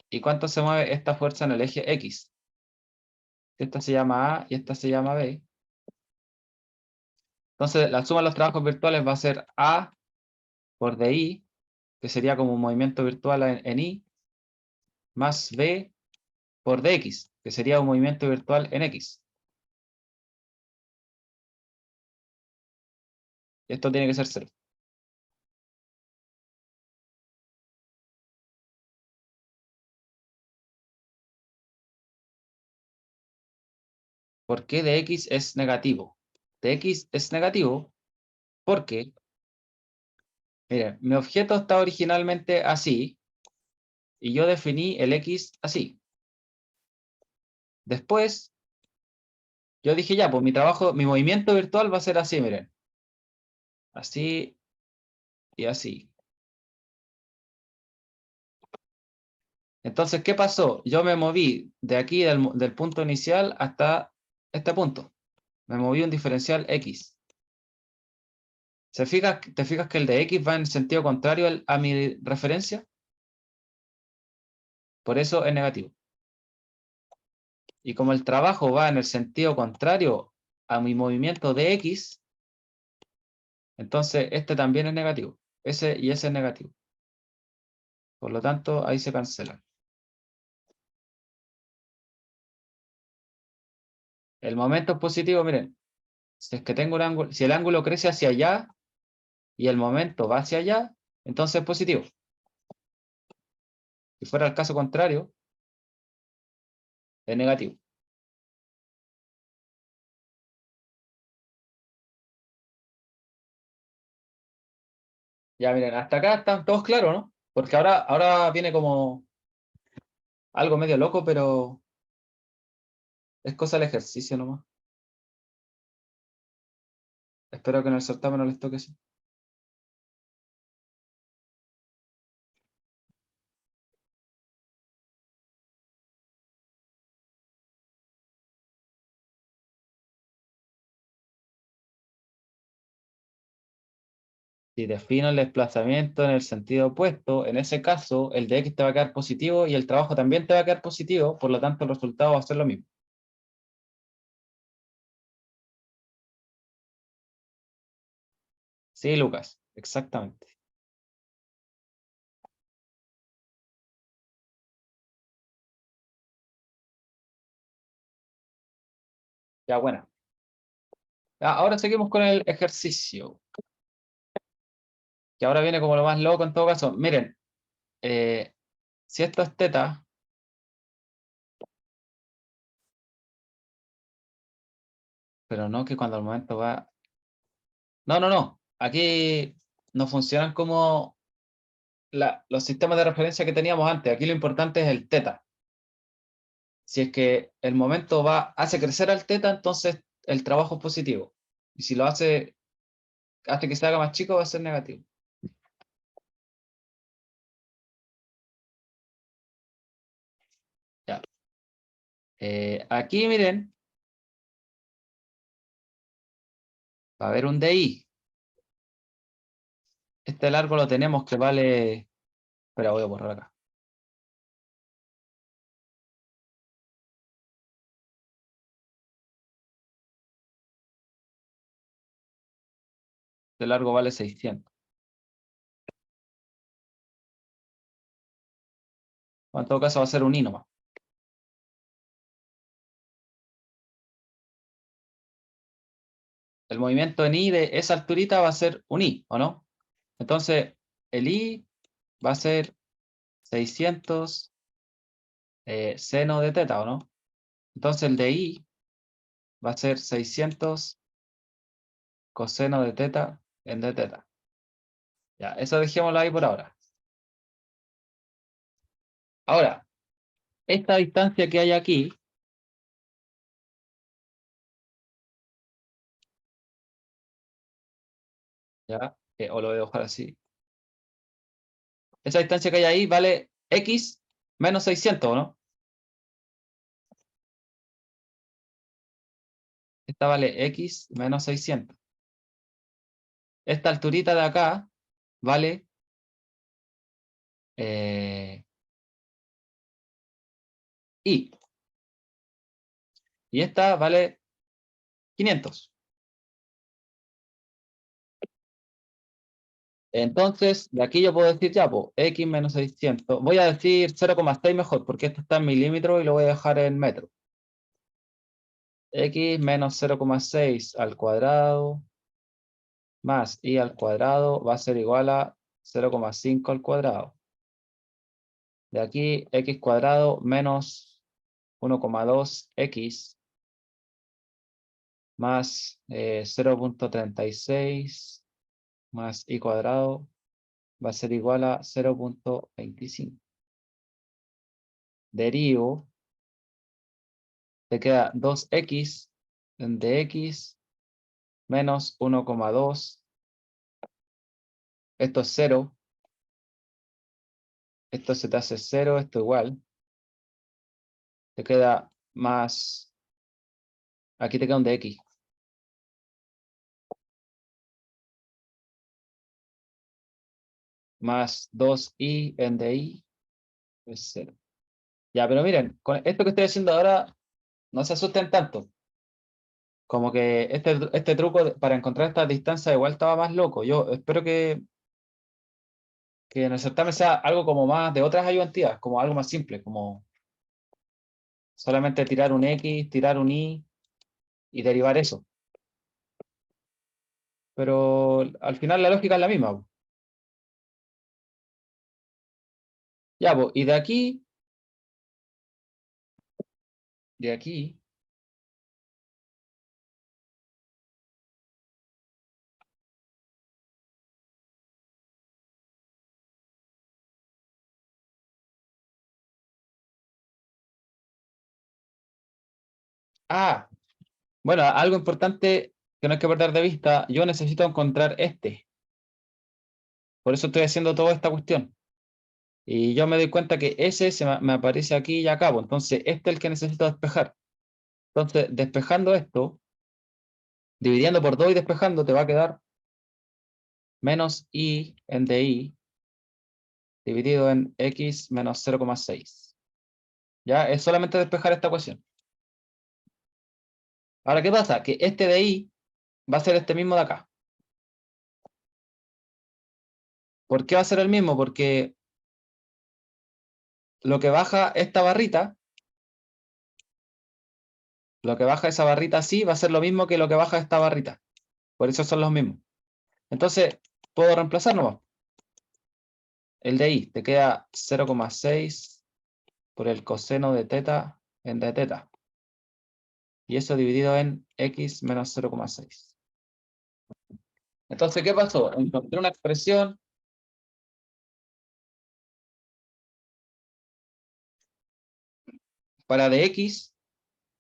y cuánto se mueve esta fuerza en el eje X. Esta se llama A y esta se llama B. Entonces, la suma de los trabajos virtuales va a ser A por DI, que sería como un movimiento virtual en Y, más B por DX, que sería un movimiento virtual en X. Esto tiene que ser 0. ¿Por qué dx es negativo? Dx es negativo porque, miren, mi objeto está originalmente así y yo definí el x así. Después, yo dije ya, pues mi movimiento virtual va a ser así, miren. Así y así. Entonces, ¿qué pasó? Yo me moví de aquí, del punto inicial, hasta este punto. Me moví un diferencial x. ¿Te fijas que el de x va en sentido contrario a mi referencia? Por eso es negativo. Y como el trabajo va en el sentido contrario a mi movimiento de x, entonces este también es negativo. Ese y ese es negativo. Por lo tanto, ahí se cancelan. El momento es positivo, miren. Si es que tengo un ángulo, si el ángulo crece hacia allá y el momento va hacia allá, entonces es positivo. Si fuera el caso contrario, es negativo. Ya miren, hasta acá están todos claros, ¿no? Porque ahora viene como algo medio loco, pero es cosa del ejercicio nomás. Espero que en el certamen no les toque eso. Si defino el desplazamiento en el sentido opuesto, en ese caso el de x te va a quedar positivo y el trabajo también te va a quedar positivo, por lo tanto el resultado va a ser lo mismo. Sí, Lucas, exactamente. Ya, bueno. Ahora seguimos con el ejercicio, que ahora viene como lo más loco en todo caso. Miren, si esto es teta, pero no que cuando el momento va... No, no, no. Aquí no funcionan como los sistemas de referencia que teníamos antes. Aquí lo importante es el teta. Si es que el momento hace crecer al teta, entonces el trabajo es positivo. Y si lo hace que se haga más chico, va a ser negativo. Ya. Aquí miren, va a haber un DI. Este largo lo tenemos que vale... Espera, voy a borrar acá. Este largo vale 600. En todo caso va a ser un I nomás. El movimiento en I de esa alturita va a ser un I, ¿o no? Entonces, el I va a ser 600 seno de teta, ¿o no? Entonces el de I va a ser 600 coseno de teta en de teta. Ya, eso dejémoslo ahí por ahora. Ahora, esta distancia que hay aquí, ya, o lo voy a dejar así. Esa distancia que hay ahí vale x menos 600, ¿no? esta vale x menos 600. Esta alturita de acá vale y. Y esta vale 500. Entonces, de aquí yo puedo decir ya, pues, x menos 600. Voy a decir 0,6 mejor, porque esto está en milímetros y lo voy a dejar en metros. X menos 0,6 al cuadrado más y al cuadrado va a ser igual a 0,5 al cuadrado. De aquí, x cuadrado menos 1,2x más 0,36 más y cuadrado va a ser igual a 0,25. Derivo, te queda 2x de x menos 1,2. Esto es 0. Esto se te hace 0, esto igual. Te queda más, aquí te queda un de x. Más 2i en de y es 0. Ya, pero miren, con esto que estoy haciendo ahora, no se asusten tanto. Como que este truco para encontrar esta distancia igual estaba más loco. Yo espero que en el certamen sea algo como más de otras ayudantías, como algo más simple, como solamente tirar un x, tirar un y derivar eso. Pero al final la lógica es la misma. Ya, pues, y de aquí, bueno, algo importante que no hay que perder de vista, yo necesito encontrar este. Por eso estoy haciendo toda esta cuestión. Y yo me doy cuenta que ese me aparece aquí y acá. Pues, entonces, este es el que necesito despejar. Entonces, despejando esto, dividiendo por 2 y despejando, te va a quedar menos y en di dividido en x menos 0,6. Ya, es solamente despejar esta ecuación. Ahora, ¿qué pasa? Que este de y va a ser este mismo de acá. ¿Por qué va a ser el mismo? Porque lo que baja esta barrita, lo que baja esa barrita así, va a ser lo mismo que lo que baja esta barrita. Por eso son los mismos. Entonces, puedo reemplazar nomás. El de y te queda 0,6 por el coseno de teta en de teta. Y eso dividido en x menos 0,6. Entonces, ¿qué pasó? Encontré una expresión para dx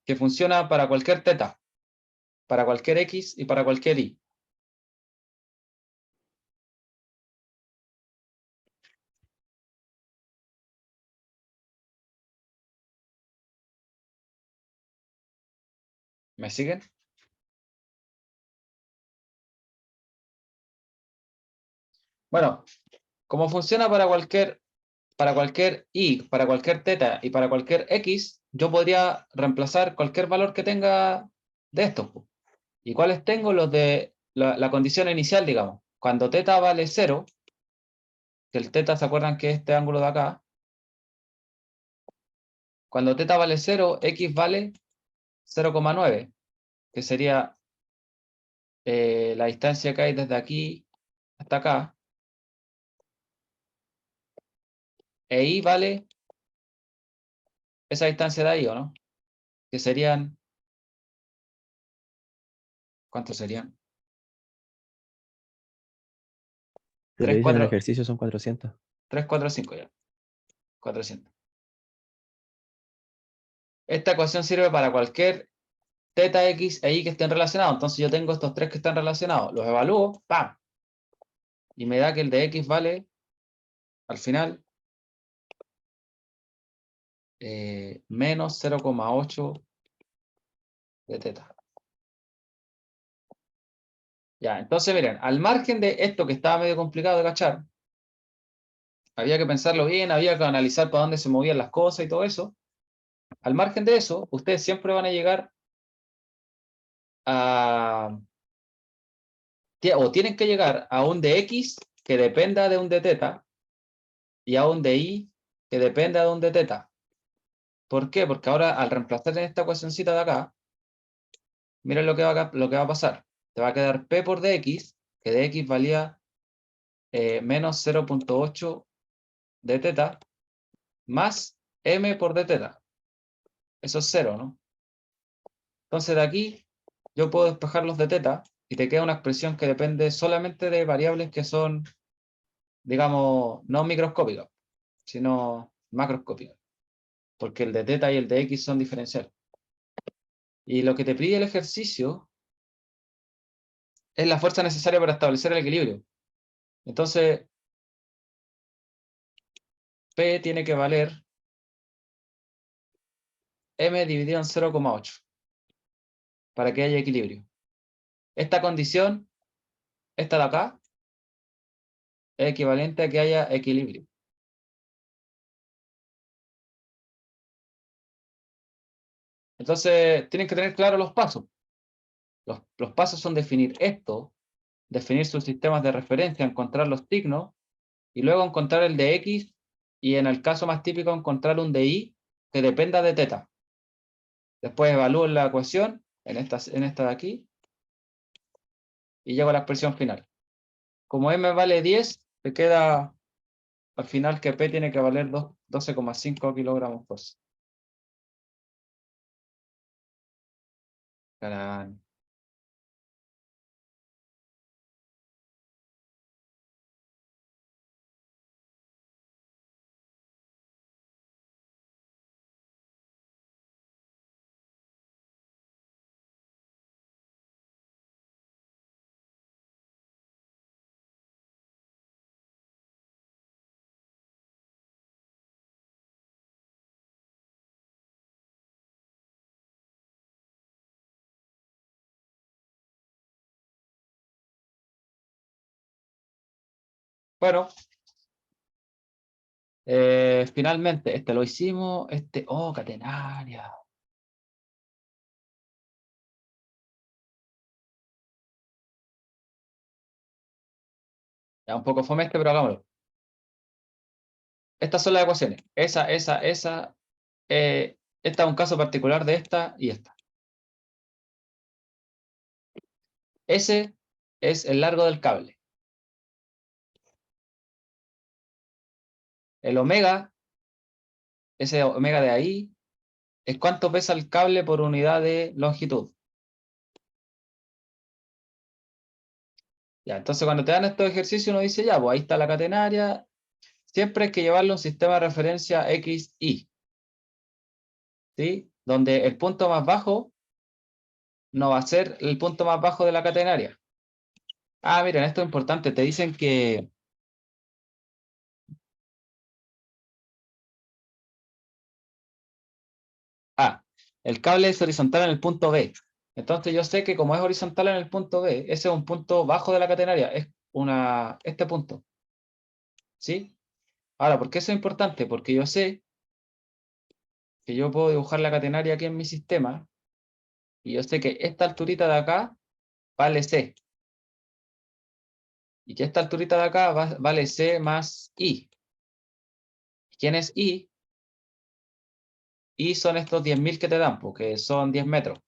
que funciona para cualquier teta, para cualquier x y para cualquier y. ¿Me siguen? Bueno, como funciona para cualquier y, para cualquier teta y para cualquier x, yo podría reemplazar cualquier valor que tenga de estos. ¿Y cuáles tengo? Los de la condición inicial, digamos. Cuando teta vale 0, que el teta, ¿se acuerdan que es este ángulo de acá? Cuando teta vale 0, x vale 0,9, que sería la distancia que hay desde aquí hasta acá. E y vale esa distancia de ahí, ¿o no? Que serían... ¿Cuántos serían? Te lo 3, dicen en el 4, ejercicio, son 400. 3, 4, 5 ya. 400. Esta ecuación sirve para cualquier teta, x e y que estén relacionados. Entonces yo tengo estos tres que están relacionados. Los evalúo, ¡pam! Y me da que el de x vale, al final, menos 0,8 de teta. Ya, entonces miren, al margen de esto que estaba medio complicado de cachar, había que pensarlo bien, había que analizar para dónde se movían las cosas y todo eso. Al margen de eso, ustedes siempre van a llegar a, o tienen que llegar a un de X que dependa de un de teta y a un de Y que dependa de un de teta. ¿Por qué? Porque ahora al reemplazar en esta ecuacióncita de acá, miren lo que va a pasar. Te va a quedar P por dx, que dx valía menos 0.8 de teta, más M por d teta. Eso es 0, ¿no? Entonces de aquí yo puedo despejar los de teta y te queda una expresión que depende solamente de variables que son, digamos, no microscópicas, sino macroscópicas, porque el de teta y el de x son diferenciales. Y lo que te pide el ejercicio es la fuerza necesaria para establecer el equilibrio. Entonces, P tiene que valer M dividido en 0,8 para que haya equilibrio. Esta condición, esta de acá, es equivalente a que haya equilibrio. Entonces, tienen que tener claros los pasos. Los pasos son definir esto, definir sus sistemas de referencia, encontrar los signos, y luego encontrar el de X, y en el caso más típico, encontrar un de Y que dependa de teta. Después evalúo la ecuación, en esta de aquí, y llego a la expresión final. Como M vale 10, te queda al final que P tiene que valer 12,5 kilogramos fuerza. Caray. Bueno, finalmente, este lo hicimos, oh, catenaria. Ya un poco fome pero hagámoslo. Estas son las ecuaciones. Esta es un caso particular de esta y esta. Ese es el largo del cable. El omega, ese omega de ahí, es cuánto pesa el cable por unidad de longitud. Ya, entonces cuando te dan estos ejercicios uno dice, ya, pues ahí está la catenaria. Siempre hay que llevarle un sistema de referencia X, Y. ¿Sí? Donde el punto más bajo no va a ser el punto más bajo de la catenaria. Ah, miren, esto es importante. Te dicen que el cable es horizontal en el punto B. Entonces yo sé que como es horizontal en el punto B, ese es un punto bajo de la catenaria, es este punto. ¿Sí? Ahora, ¿por qué eso es importante? Porque yo sé que yo puedo dibujar la catenaria aquí en mi sistema y yo sé que esta alturita de acá vale C. Y que esta alturita de acá vale C más I. ¿Quién es I? I son estos 10.000 que te dan, porque son 10 metros.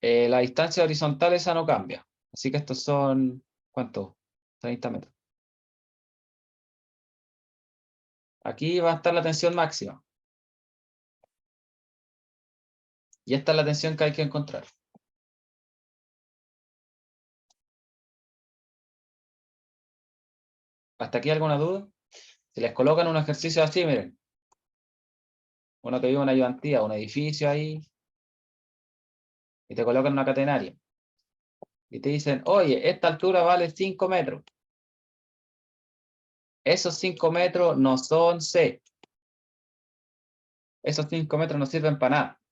La distancia horizontal esa no cambia. Así que estos son, ¿cuánto? 30 metros. Aquí va a estar la tensión máxima. Y esta es la tensión que hay que encontrar. ¿Hasta aquí alguna duda? Si les colocan un ejercicio así, miren. Uno que vive en una ayudantía, un edificio ahí, y te colocan una catenaria. Y te dicen, oye, esta altura vale 5 metros. Esos 5 metros no son C. Esos 5 metros no sirven para nada.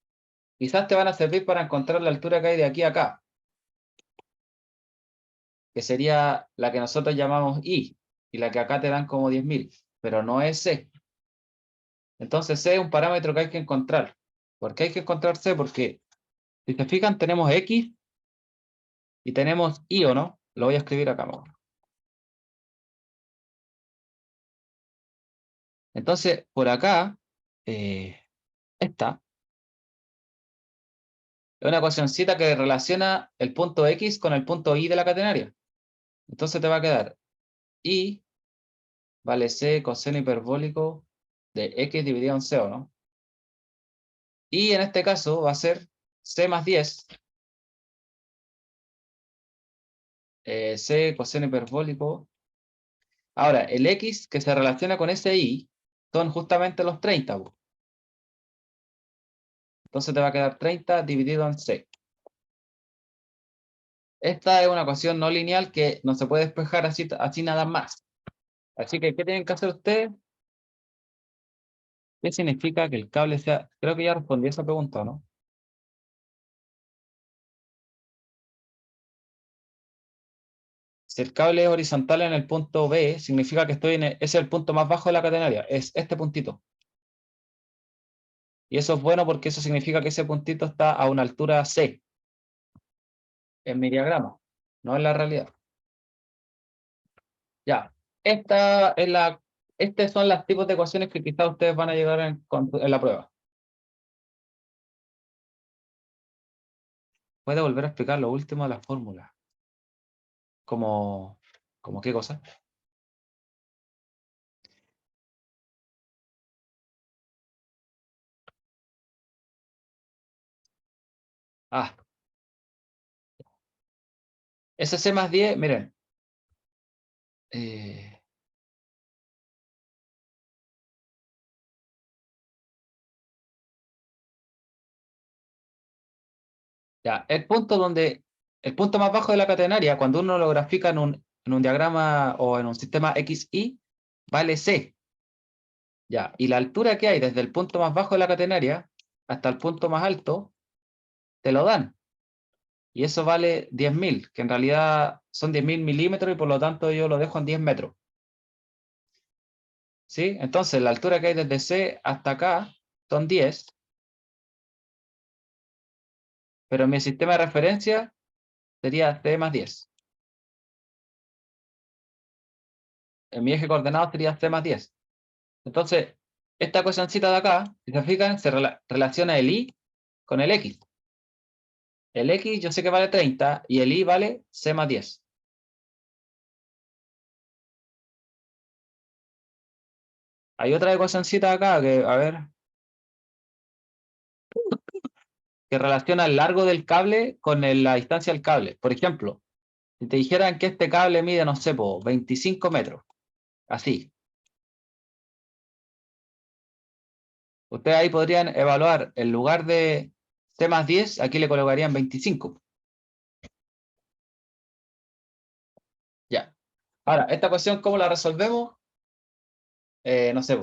quizás te van a servir para encontrar la altura que hay de aquí a acá, que sería la que nosotros llamamos I, y la que acá te dan como 10.000, pero no es C. Entonces C es un parámetro que hay que encontrar. ¿Por qué hay que encontrar C? Porque, si se fijan, tenemos X y tenemos Y, ¿o no? Lo voy a escribir acá mejor. Entonces, por acá, esta es una ecuacioncita que relaciona el punto X con el punto Y de la catenaria. Entonces te va a quedar Y vale C coseno hiperbólico de X dividido en C, ¿o no? Y en este caso va a ser C más 10, C coseno hiperbólico. Ahora, el X que se relaciona con ese Y son justamente los 30. Po. Entonces te va a quedar 30 dividido en C. Esta es una ecuación no lineal que no se puede despejar así, así nada más. Así que, ¿qué tienen que hacer ustedes? ¿Qué significa que el cable sea? Creo que ya respondí esa pregunta, ¿no? Si el cable es horizontal en el punto B, significa que estoy ese es el punto más bajo de la catenaria. Es este puntito. Y eso es bueno porque eso significa que ese puntito está a una altura C. En mi diagrama, no en la realidad. Ya. Estos son los tipos de ecuaciones que quizás ustedes van a llegar en la prueba. ¿Puede volver a explicar lo último de la fórmula? ¿Como qué cosa? Ah. Ese C más 10, miren. Ya, el punto más bajo de la catenaria, cuando uno lo grafica en un diagrama o en un sistema XY, vale C. Ya, y la altura que hay desde el punto más bajo de la catenaria hasta el punto más alto, te lo dan. Y eso vale 10.000, que en realidad son 10.000 milímetros y por lo tanto yo lo dejo en 10 metros. ¿Sí? Entonces la altura que hay desde C hasta acá son 10. Pero en mi sistema de referencia sería C más 10. En mi eje coordenado sería C más 10. Entonces, esta ecuacióncita de acá, si se fijan, se relaciona el Y con el X. El X yo sé que vale 30 y el Y vale C más 10. Hay otra ecuacióncita acá que, a ver, que relaciona el largo del cable con la distancia del cable. Por ejemplo, si te dijeran que este cable mide, no sé, 25 metros, así. Ustedes ahí podrían evaluar, en lugar de C más 10, aquí le colocarían 25. Ya. Ahora, esta ecuación, ¿cómo la resolvemos? No sé,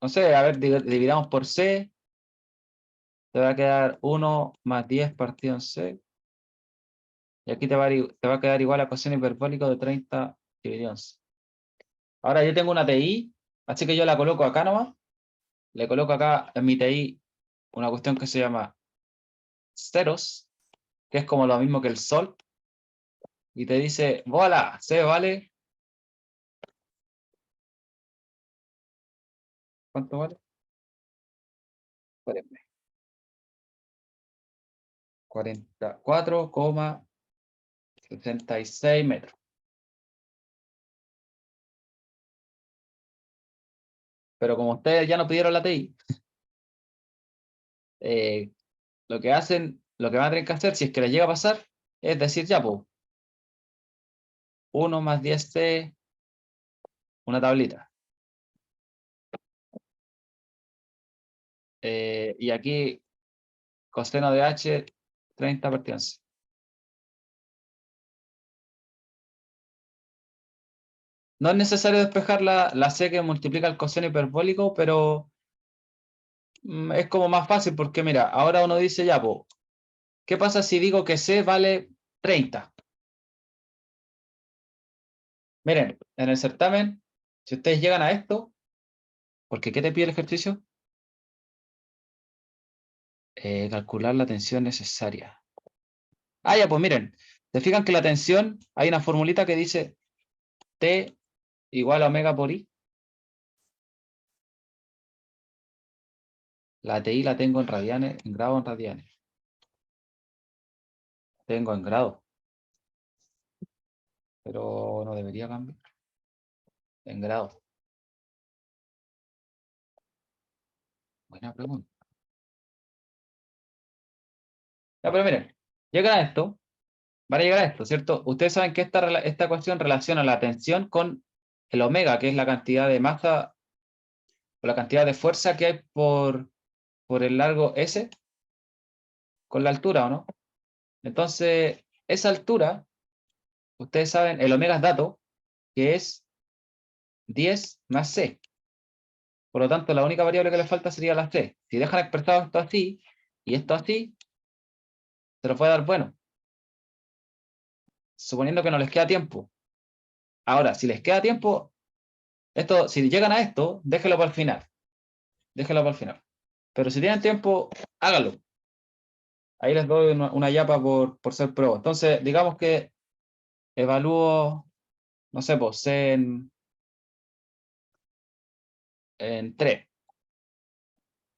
no sé, a ver, dividamos por C, te va a quedar 1 más 10 partido en C, y aquí te va a quedar igual a coseno hiperbólico de 30 dividido en C. Ahora yo tengo una TI, así que yo la coloco acá nomás, le coloco acá en mi TI una cuestión que se llama ceros, que es como lo mismo que el sol, y te dice, voilà, C vale, ¿cuánto vale? Espérenme. 44,66 metros. Pero como ustedes ya no pidieron la TI, lo que van a tener que hacer, si es que les llega a pasar, es decir, ya, pues, 1 más 10C, una tablita. Y aquí, coseno de H, 30 partido en C. No es necesario despejar la C que multiplica el coseno hiperbólico, pero es como más fácil porque mira, ahora uno dice ya, po, ¿qué pasa si digo que C vale 30? Miren, en el certamen, si ustedes llegan a esto, porque ¿qué te pide el ejercicio? Calcular la tensión necesaria. Ah, ya, pues miren, se fijan que la tensión, hay una formulita que dice T igual a omega por I. La TI la tengo en radianes, en grados en radianes. Tengo en grados. Pero no debería cambiar. En grados. Buena pregunta. Ya, pero miren, llegan a esto. Van a llegar a esto, ¿cierto? Ustedes saben que esta ecuación relaciona la tensión con el omega, que es la cantidad de masa o la cantidad de fuerza que hay por el largo S con la altura, ¿o no? Entonces, esa altura, ustedes saben, el omega es dato, que es 10 más C. Por lo tanto, la única variable que le falta sería la C. Si dejan expresado esto así y esto así, se los puede dar bueno. Suponiendo que no les queda tiempo. Ahora, si les queda tiempo, esto, si llegan a esto, déjenlo para el final. Déjenlo para el final. Pero si tienen tiempo, háganlo. Ahí les doy una yapa por ser pro. Entonces, digamos que evalúo, no sé, pues C en 3.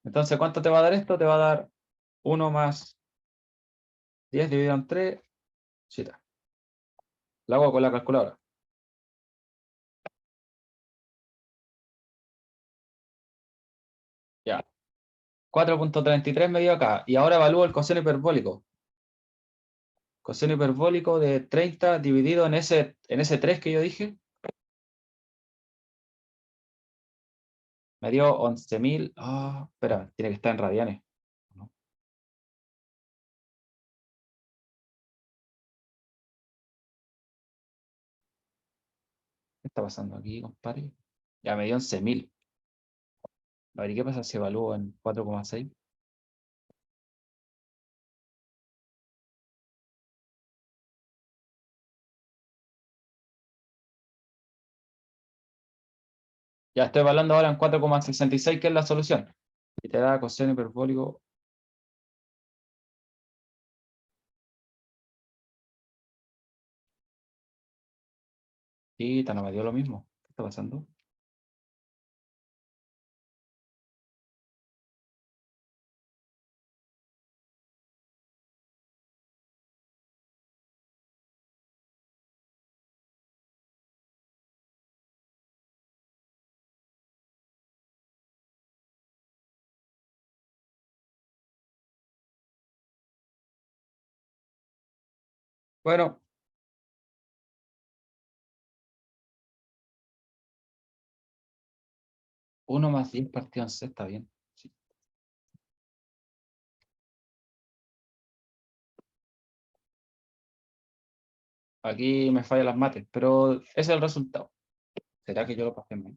Entonces, ¿cuánto te va a dar esto? Te va a dar 1 más 10 dividido en 3. Chita. Lo hago con la calculadora. Ya. 4.33 me dio acá. Y ahora evalúo el coseno hiperbólico. Coseno hiperbólico de 30 dividido en ese 3 que yo dije. Me dio 11.000. Ah, espera, tiene que estar en radianes. ¿No? ¿Qué está pasando aquí, compadre? Ya me dio 11.000. A ver, ¿y qué pasa si evalúo en 4,6? Ya estoy evaluando ahora en 4,66, que es la solución. Y te da coseno hiperbólico. Y no me dio lo mismo. ¿Qué está pasando? Bueno, 1 más 10 partido en C está bien. Sí. Aquí me fallan las mates, pero ese es el resultado. ¿Será que yo lo pasé mal?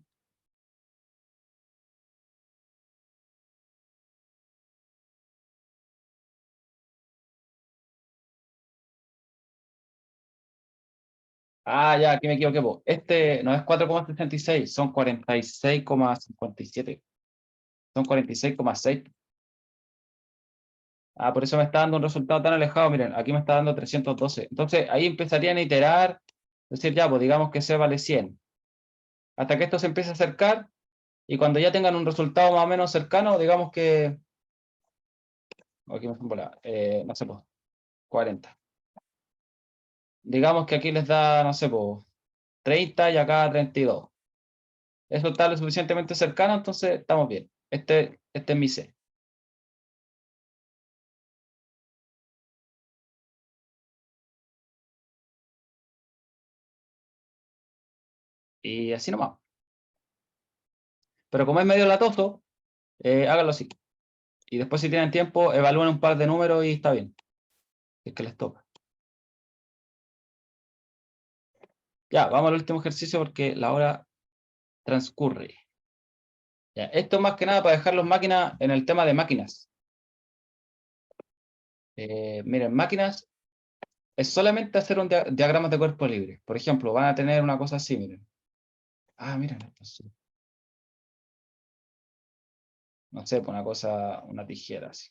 Ah, ya, aquí me equivoqué, po. Este no es 4,66, son 46,57. Son 46,6. Ah, por eso me está dando un resultado tan alejado. Miren, aquí me está dando 312. Entonces, ahí empezarían a iterar. Es decir, ya, pues digamos que C vale 100. Hasta que esto se empiece a acercar. Y cuando ya tengan un resultado más o menos cercano, digamos que... Aquí me fue en volada, no sé, pues, 40. Digamos que aquí les da, no sé, pues, 30 y acá 32. Eso está lo suficientemente cercano, entonces estamos bien. Este es mi C. Y así nomás. Pero como es medio latoso, háganlo así. Y después si tienen tiempo, evalúen un par de números y está bien. Si es que les toca. Ya, vamos al último ejercicio porque la hora transcurre. Ya, esto más que nada para dejar las máquinas en el tema de máquinas. Miren, máquinas es solamente hacer un diagrama de cuerpo libre. Por ejemplo, van a tener una cosa así, miren. Ah, miren, esto sí. No sé, pues una cosa, una tijera así.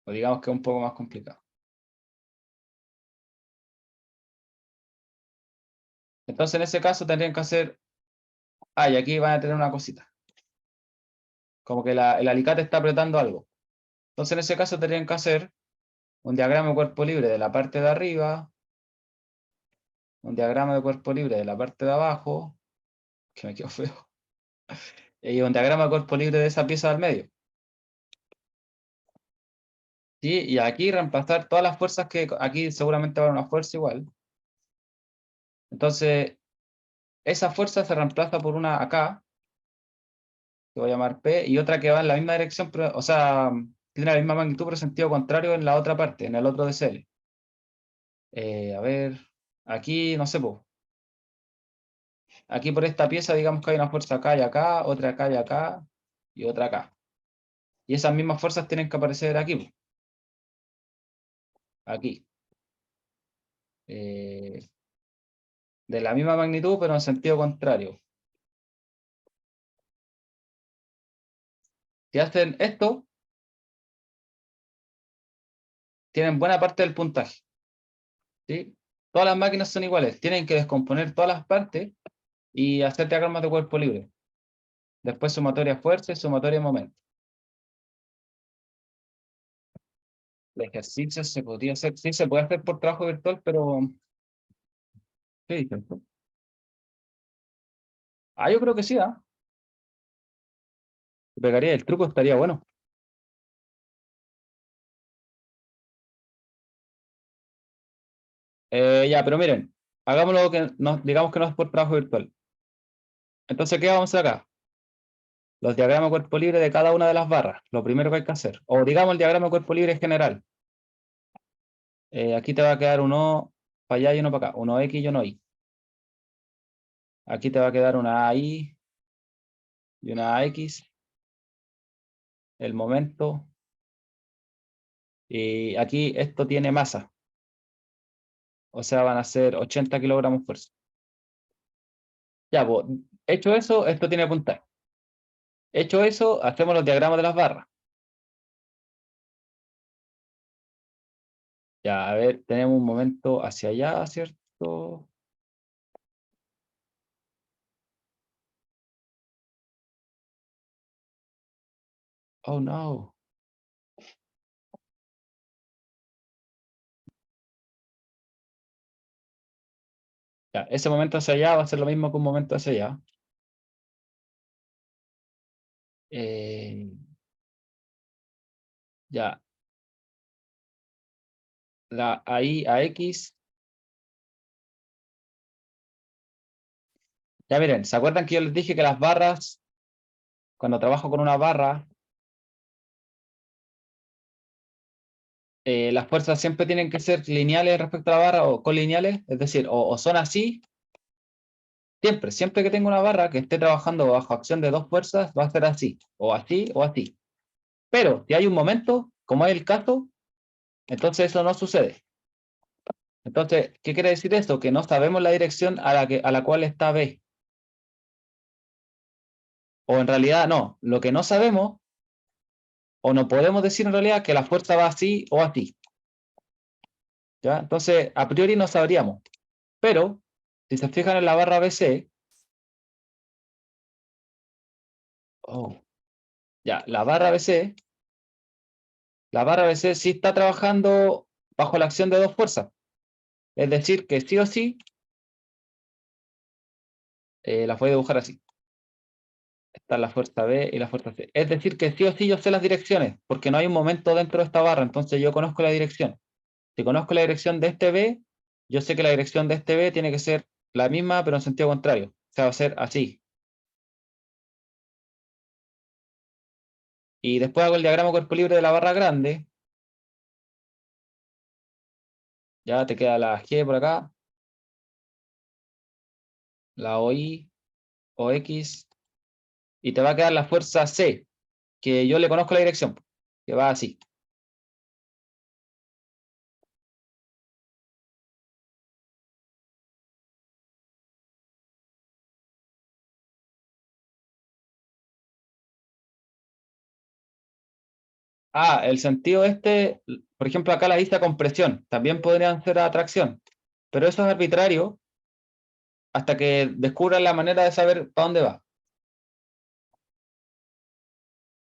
O digamos que es un poco más complicado. Entonces, en ese caso tendrían que hacer... Ah, y aquí van a tener una cosita. Como que el alicate está apretando algo. Entonces, en ese caso tendrían que hacer un diagrama de cuerpo libre de la parte de arriba, un diagrama de cuerpo libre de la parte de abajo, que me quedó feo, y un diagrama de cuerpo libre de esa pieza del medio. ¿Sí? Y aquí reemplazar todas las fuerzas que aquí seguramente va a haber una fuerza igual. Entonces, esa fuerza se reemplaza por una acá, que voy a llamar P, y otra que va en la misma dirección, pero, o sea, tiene la misma magnitud pero sentido contrario en la otra parte, en el otro DCL. A ver, aquí, no sé, pues. Aquí por esta pieza, digamos que hay una fuerza acá y acá, otra acá y acá, y otra acá. Y esas mismas fuerzas tienen que aparecer aquí, pues. Aquí. De la misma magnitud, pero en sentido contrario. Si hacen esto, tienen buena parte del puntaje. ¿Sí? Todas las máquinas son iguales. Tienen que descomponer todas las partes y hacer diagramas de cuerpo libre. Después sumatoria fuerza y sumatoria momento. El ejercicio se podría hacer, sí, se puede hacer por trabajo virtual, pero... ¿Qué dicen? Ah, yo creo que sí, ¿ah? Pegaría el truco, estaría bueno. Ya, pero miren, hagámoslo que digamos que no es por trabajo virtual. Entonces, ¿qué vamos a hacer acá? Los diagramas de cuerpo libre de cada una de las barras. Lo primero que hay que hacer. O digamos el diagrama de cuerpo libre en general. Aquí te va a quedar uno para allá y uno para acá. Uno X y uno Y. Aquí te va a quedar una Y y una X. El momento. Y aquí esto tiene masa. O sea, van a ser 80 kilogramos fuerza. Ya, pues, hecho eso, esto tiene puntaje. Hecho eso, hacemos los diagramas de las barras. Ya, a ver, tenemos un momento hacia allá, ¿cierto? Oh, no. Ya, ese momento hacia allá va a ser lo mismo que un momento hacia allá. Ya. Ahí a X. Ya miren, ¿se acuerdan que yo les dije que las barras, cuando trabajo con una barra, las fuerzas siempre tienen que ser lineales respecto a la barra o colineales? Es decir, o son así. Siempre que tengo una barra que esté trabajando bajo acción de dos fuerzas, va a ser así, o así, o así. Pero si hay un momento, como es el caso, entonces eso no sucede. Entonces, ¿qué quiere decir esto? Que no sabemos la dirección a la cual está B. O en realidad no, lo que no sabemos, o no podemos decir en realidad que la fuerza va así o así. ¿Ya? Entonces, a priori no sabríamos. Pero, si se fijan en la barra BC, ya, la barra BC sí está trabajando bajo la acción de dos fuerzas. Es decir, que sí o sí, la voy a dibujar así. Está la fuerza B y la fuerza C. Es decir, que sí o sí yo sé las direcciones, porque no hay un momento dentro de esta barra, entonces yo conozco la dirección. Si conozco la dirección de este B, yo sé que la dirección de este B tiene que ser la misma, pero en sentido contrario. O sea, va a ser así. Y después hago el diagrama cuerpo libre de la barra grande. Ya te queda la G por acá. La OI, OX. Y te va a quedar la fuerza C, que yo le conozco la dirección, que va así. Ah, el sentido por ejemplo, acá la lista compresión, también podrían ser atracción, pero eso es arbitrario hasta que descubran la manera de saber para dónde va.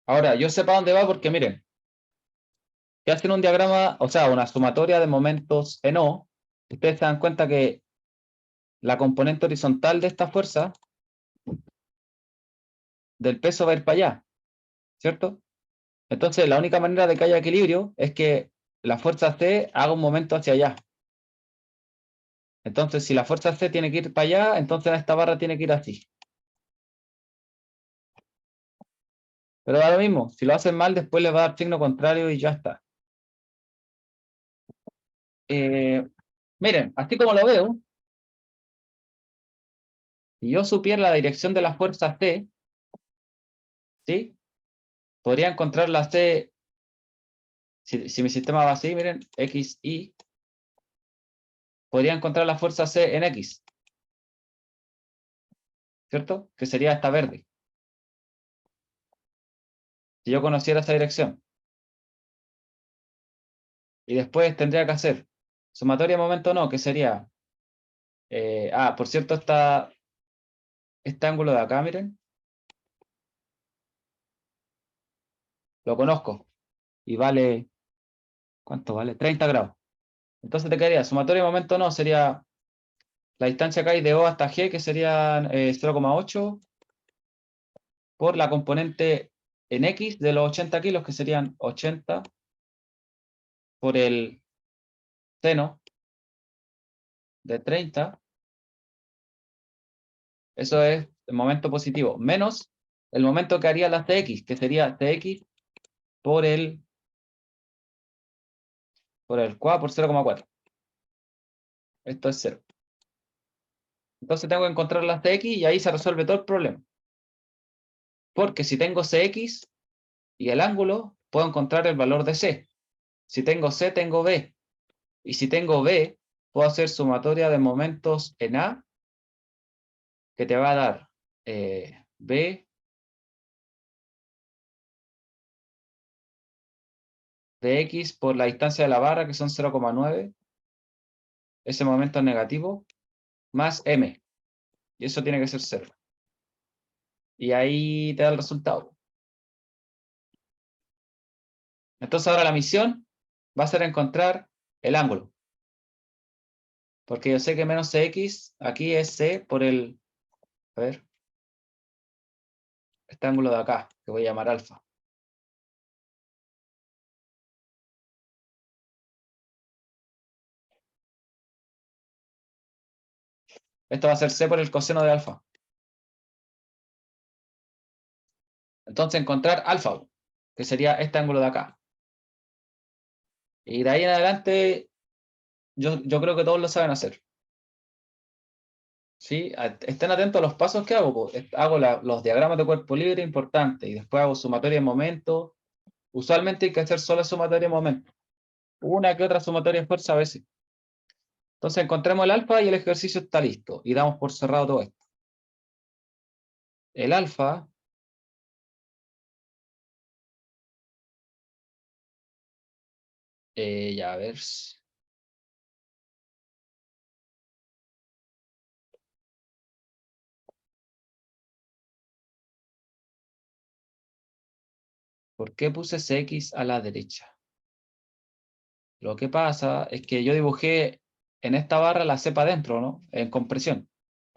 Ahora, yo sé para dónde va porque, miren, si hacen un diagrama, o sea, una sumatoria de momentos en O, ustedes se dan cuenta que la componente horizontal de esta fuerza del peso va a ir para allá, ¿cierto? Entonces, la única manera de que haya equilibrio es que la fuerza C haga un momento hacia allá. Entonces, si la fuerza C tiene que ir para allá, entonces esta barra tiene que ir así. Pero da lo mismo, si lo hacen mal, después les va a dar signo contrario y ya está. Miren, así como lo veo, si yo supiera la dirección de la fuerza C, ¿sí? Podría encontrar la C, si mi sistema va así, miren, X, Y, podría encontrar la fuerza C en X, ¿cierto? Que sería esta verde. Si yo conociera esa dirección. Y después tendría que hacer sumatoria de momento no, que sería... por cierto, este ángulo de acá, miren, lo conozco. Y vale, ¿cuánto vale? 30 grados. Entonces te quedaría, sumatoria de momento no, sería la distancia que hay de O hasta G, que sería 0,8 por la componente en X de los 80 kilos, que serían 80 por el seno de 30. Eso es el momento positivo, menos el momento que haría la CX, que sería CX por el por 0,4. Esto es 0. Entonces tengo que encontrar la CX y ahí se resuelve todo el problema. Porque si tengo CX y el ángulo, puedo encontrar el valor de C. Si tengo C, tengo B. Y si tengo B, puedo hacer sumatoria de momentos en A, que te va a dar B de X por la distancia de la barra, que son 0,9. Ese momento es negativo, más M. Y eso tiene que ser 0. Y ahí te da el resultado. Entonces ahora la misión va a ser encontrar el ángulo. Porque yo sé que menos CX aquí es C por el... A ver. Este ángulo de acá, que voy a llamar alfa. Esto va a ser C por el coseno de alfa. Entonces encontrar alfa, que sería este ángulo de acá. Y de ahí en adelante, yo creo que todos lo saben hacer. ¿Sí? Estén atentos a los pasos que hago. Hago los diagramas de cuerpo libre, importante, y después hago sumatoria de momento. Usualmente hay que hacer solo sumatoria de momento. Una que otra sumatoria de fuerza a veces. Entonces encontremos el alfa y el ejercicio está listo. Y damos por cerrado todo esto. El alfa ya a ver. ¿Por qué puse CX a la derecha? Lo que pasa es que yo dibujé en esta barra la cepa adentro, ¿no? En compresión.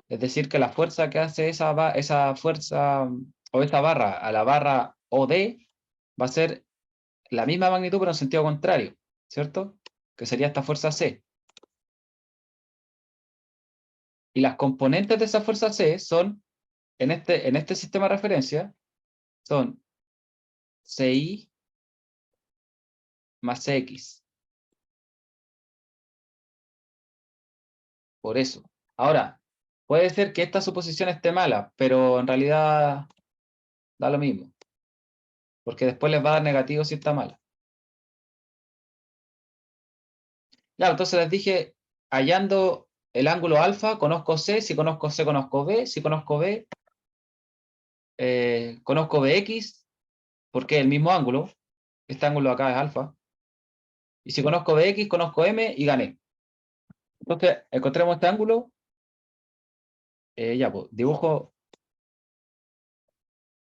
Es decir, que la fuerza que hace esa fuerza o esta barra a la barra OD va a ser la misma magnitud pero en sentido contrario, ¿cierto? Que sería esta fuerza C. Y las componentes de esa fuerza C son, en este sistema de referencia, son CI más CX. Por eso. Ahora, puede ser que esta suposición esté mala, pero en realidad da lo mismo. Porque después les va a dar negativo si está mala. Ya, entonces les dije, hallando el ángulo alfa, conozco C, si conozco C, conozco B, si conozco B, conozco BX, porque es el mismo ángulo, este ángulo acá es alfa, y si conozco BX, conozco M y gané. Entonces, encontremos este ángulo, ya, pues, dibujo,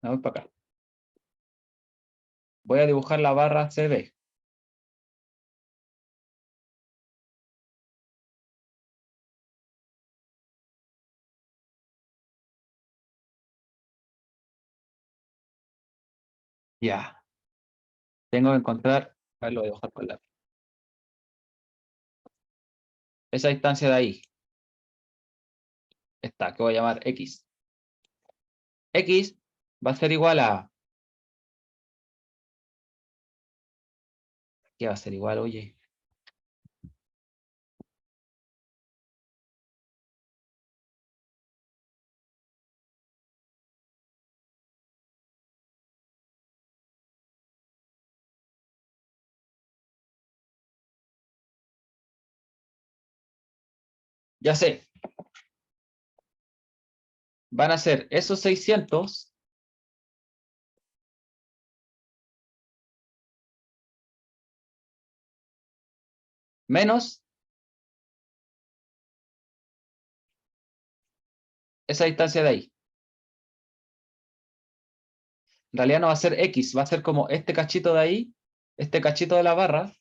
me voy para acá. Voy a dibujar la barra CB. Ya. Tengo que encontrar, a ver, lo voy a dibujar con lápiz. Esa distancia de ahí. Esta, que voy a llamar X. X va a ser igual a... ¿Qué va a ser igual, oye? Ya sé. Van a ser esos 600 menos esa distancia de ahí. En realidad no va a ser X, va a ser como este cachito de ahí, este cachito de la barra,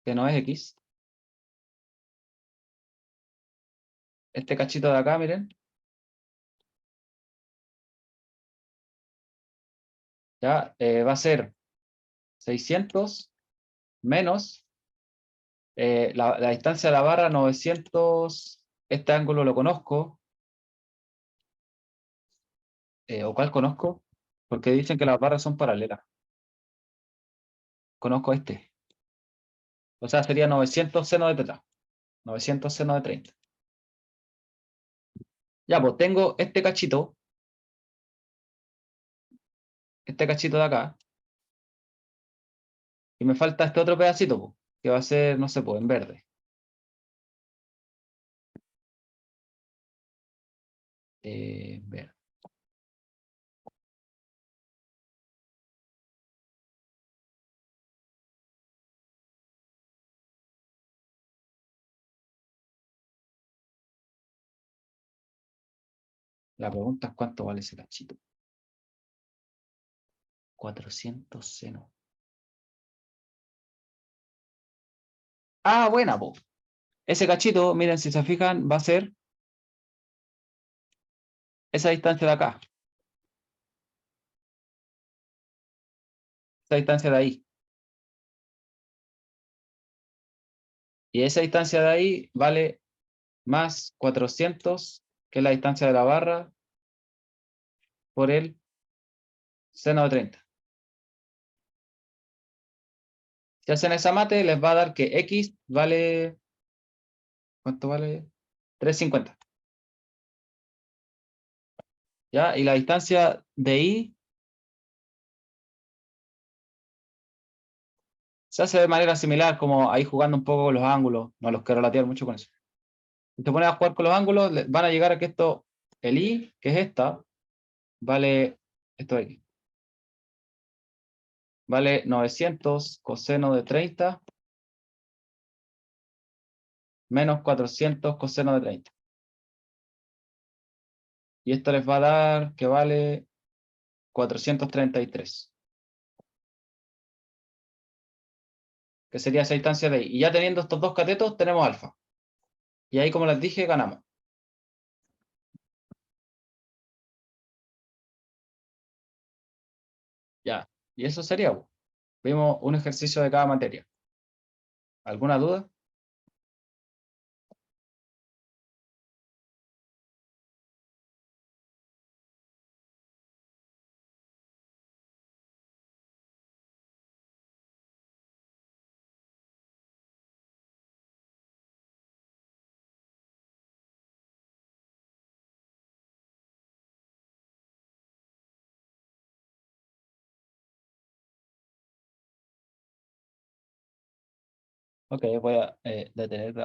que no es X. Este cachito de acá, miren. Ya, va a ser 600 menos la distancia de la barra, 900. Este ángulo lo conozco. ¿O cuál conozco? Porque dicen que las barras son paralelas. Conozco este. O sea, sería 900 seno de teta. 900 seno de 30. Ya, pues tengo este cachito de acá, y me falta este otro pedacito, po, que va a ser, no sé, pues en verde. Verde. La pregunta es cuánto vale ese cachito. 400 seno. Ah, buena, po. Ese cachito, miren, si se fijan, va a ser esa distancia de acá. Esa distancia de ahí. Y esa distancia de ahí vale más 400, que es la distancia de la barra, por el seno de 30. Si hacen esa mate, les va a dar que X vale... ¿Cuánto vale? 350. ¿Ya? Y la distancia de Y se hace de manera similar, como ahí jugando un poco con los ángulos. No los quiero latear mucho con eso. Si te pones a jugar con los ángulos, van a llegar a que esto, el I, que es esta, vale, esto de aquí, vale 900 coseno de 30 menos 400 coseno de 30. Y esto les va a dar que vale 433. Que sería esa distancia de ahí. Y ya teniendo estos dos catetos, tenemos alfa. Y ahí, como les dije, ganamos. Ya. Y eso sería, po. Vimos un ejercicio de cada materia. ¿Alguna duda? Ok, voy a detener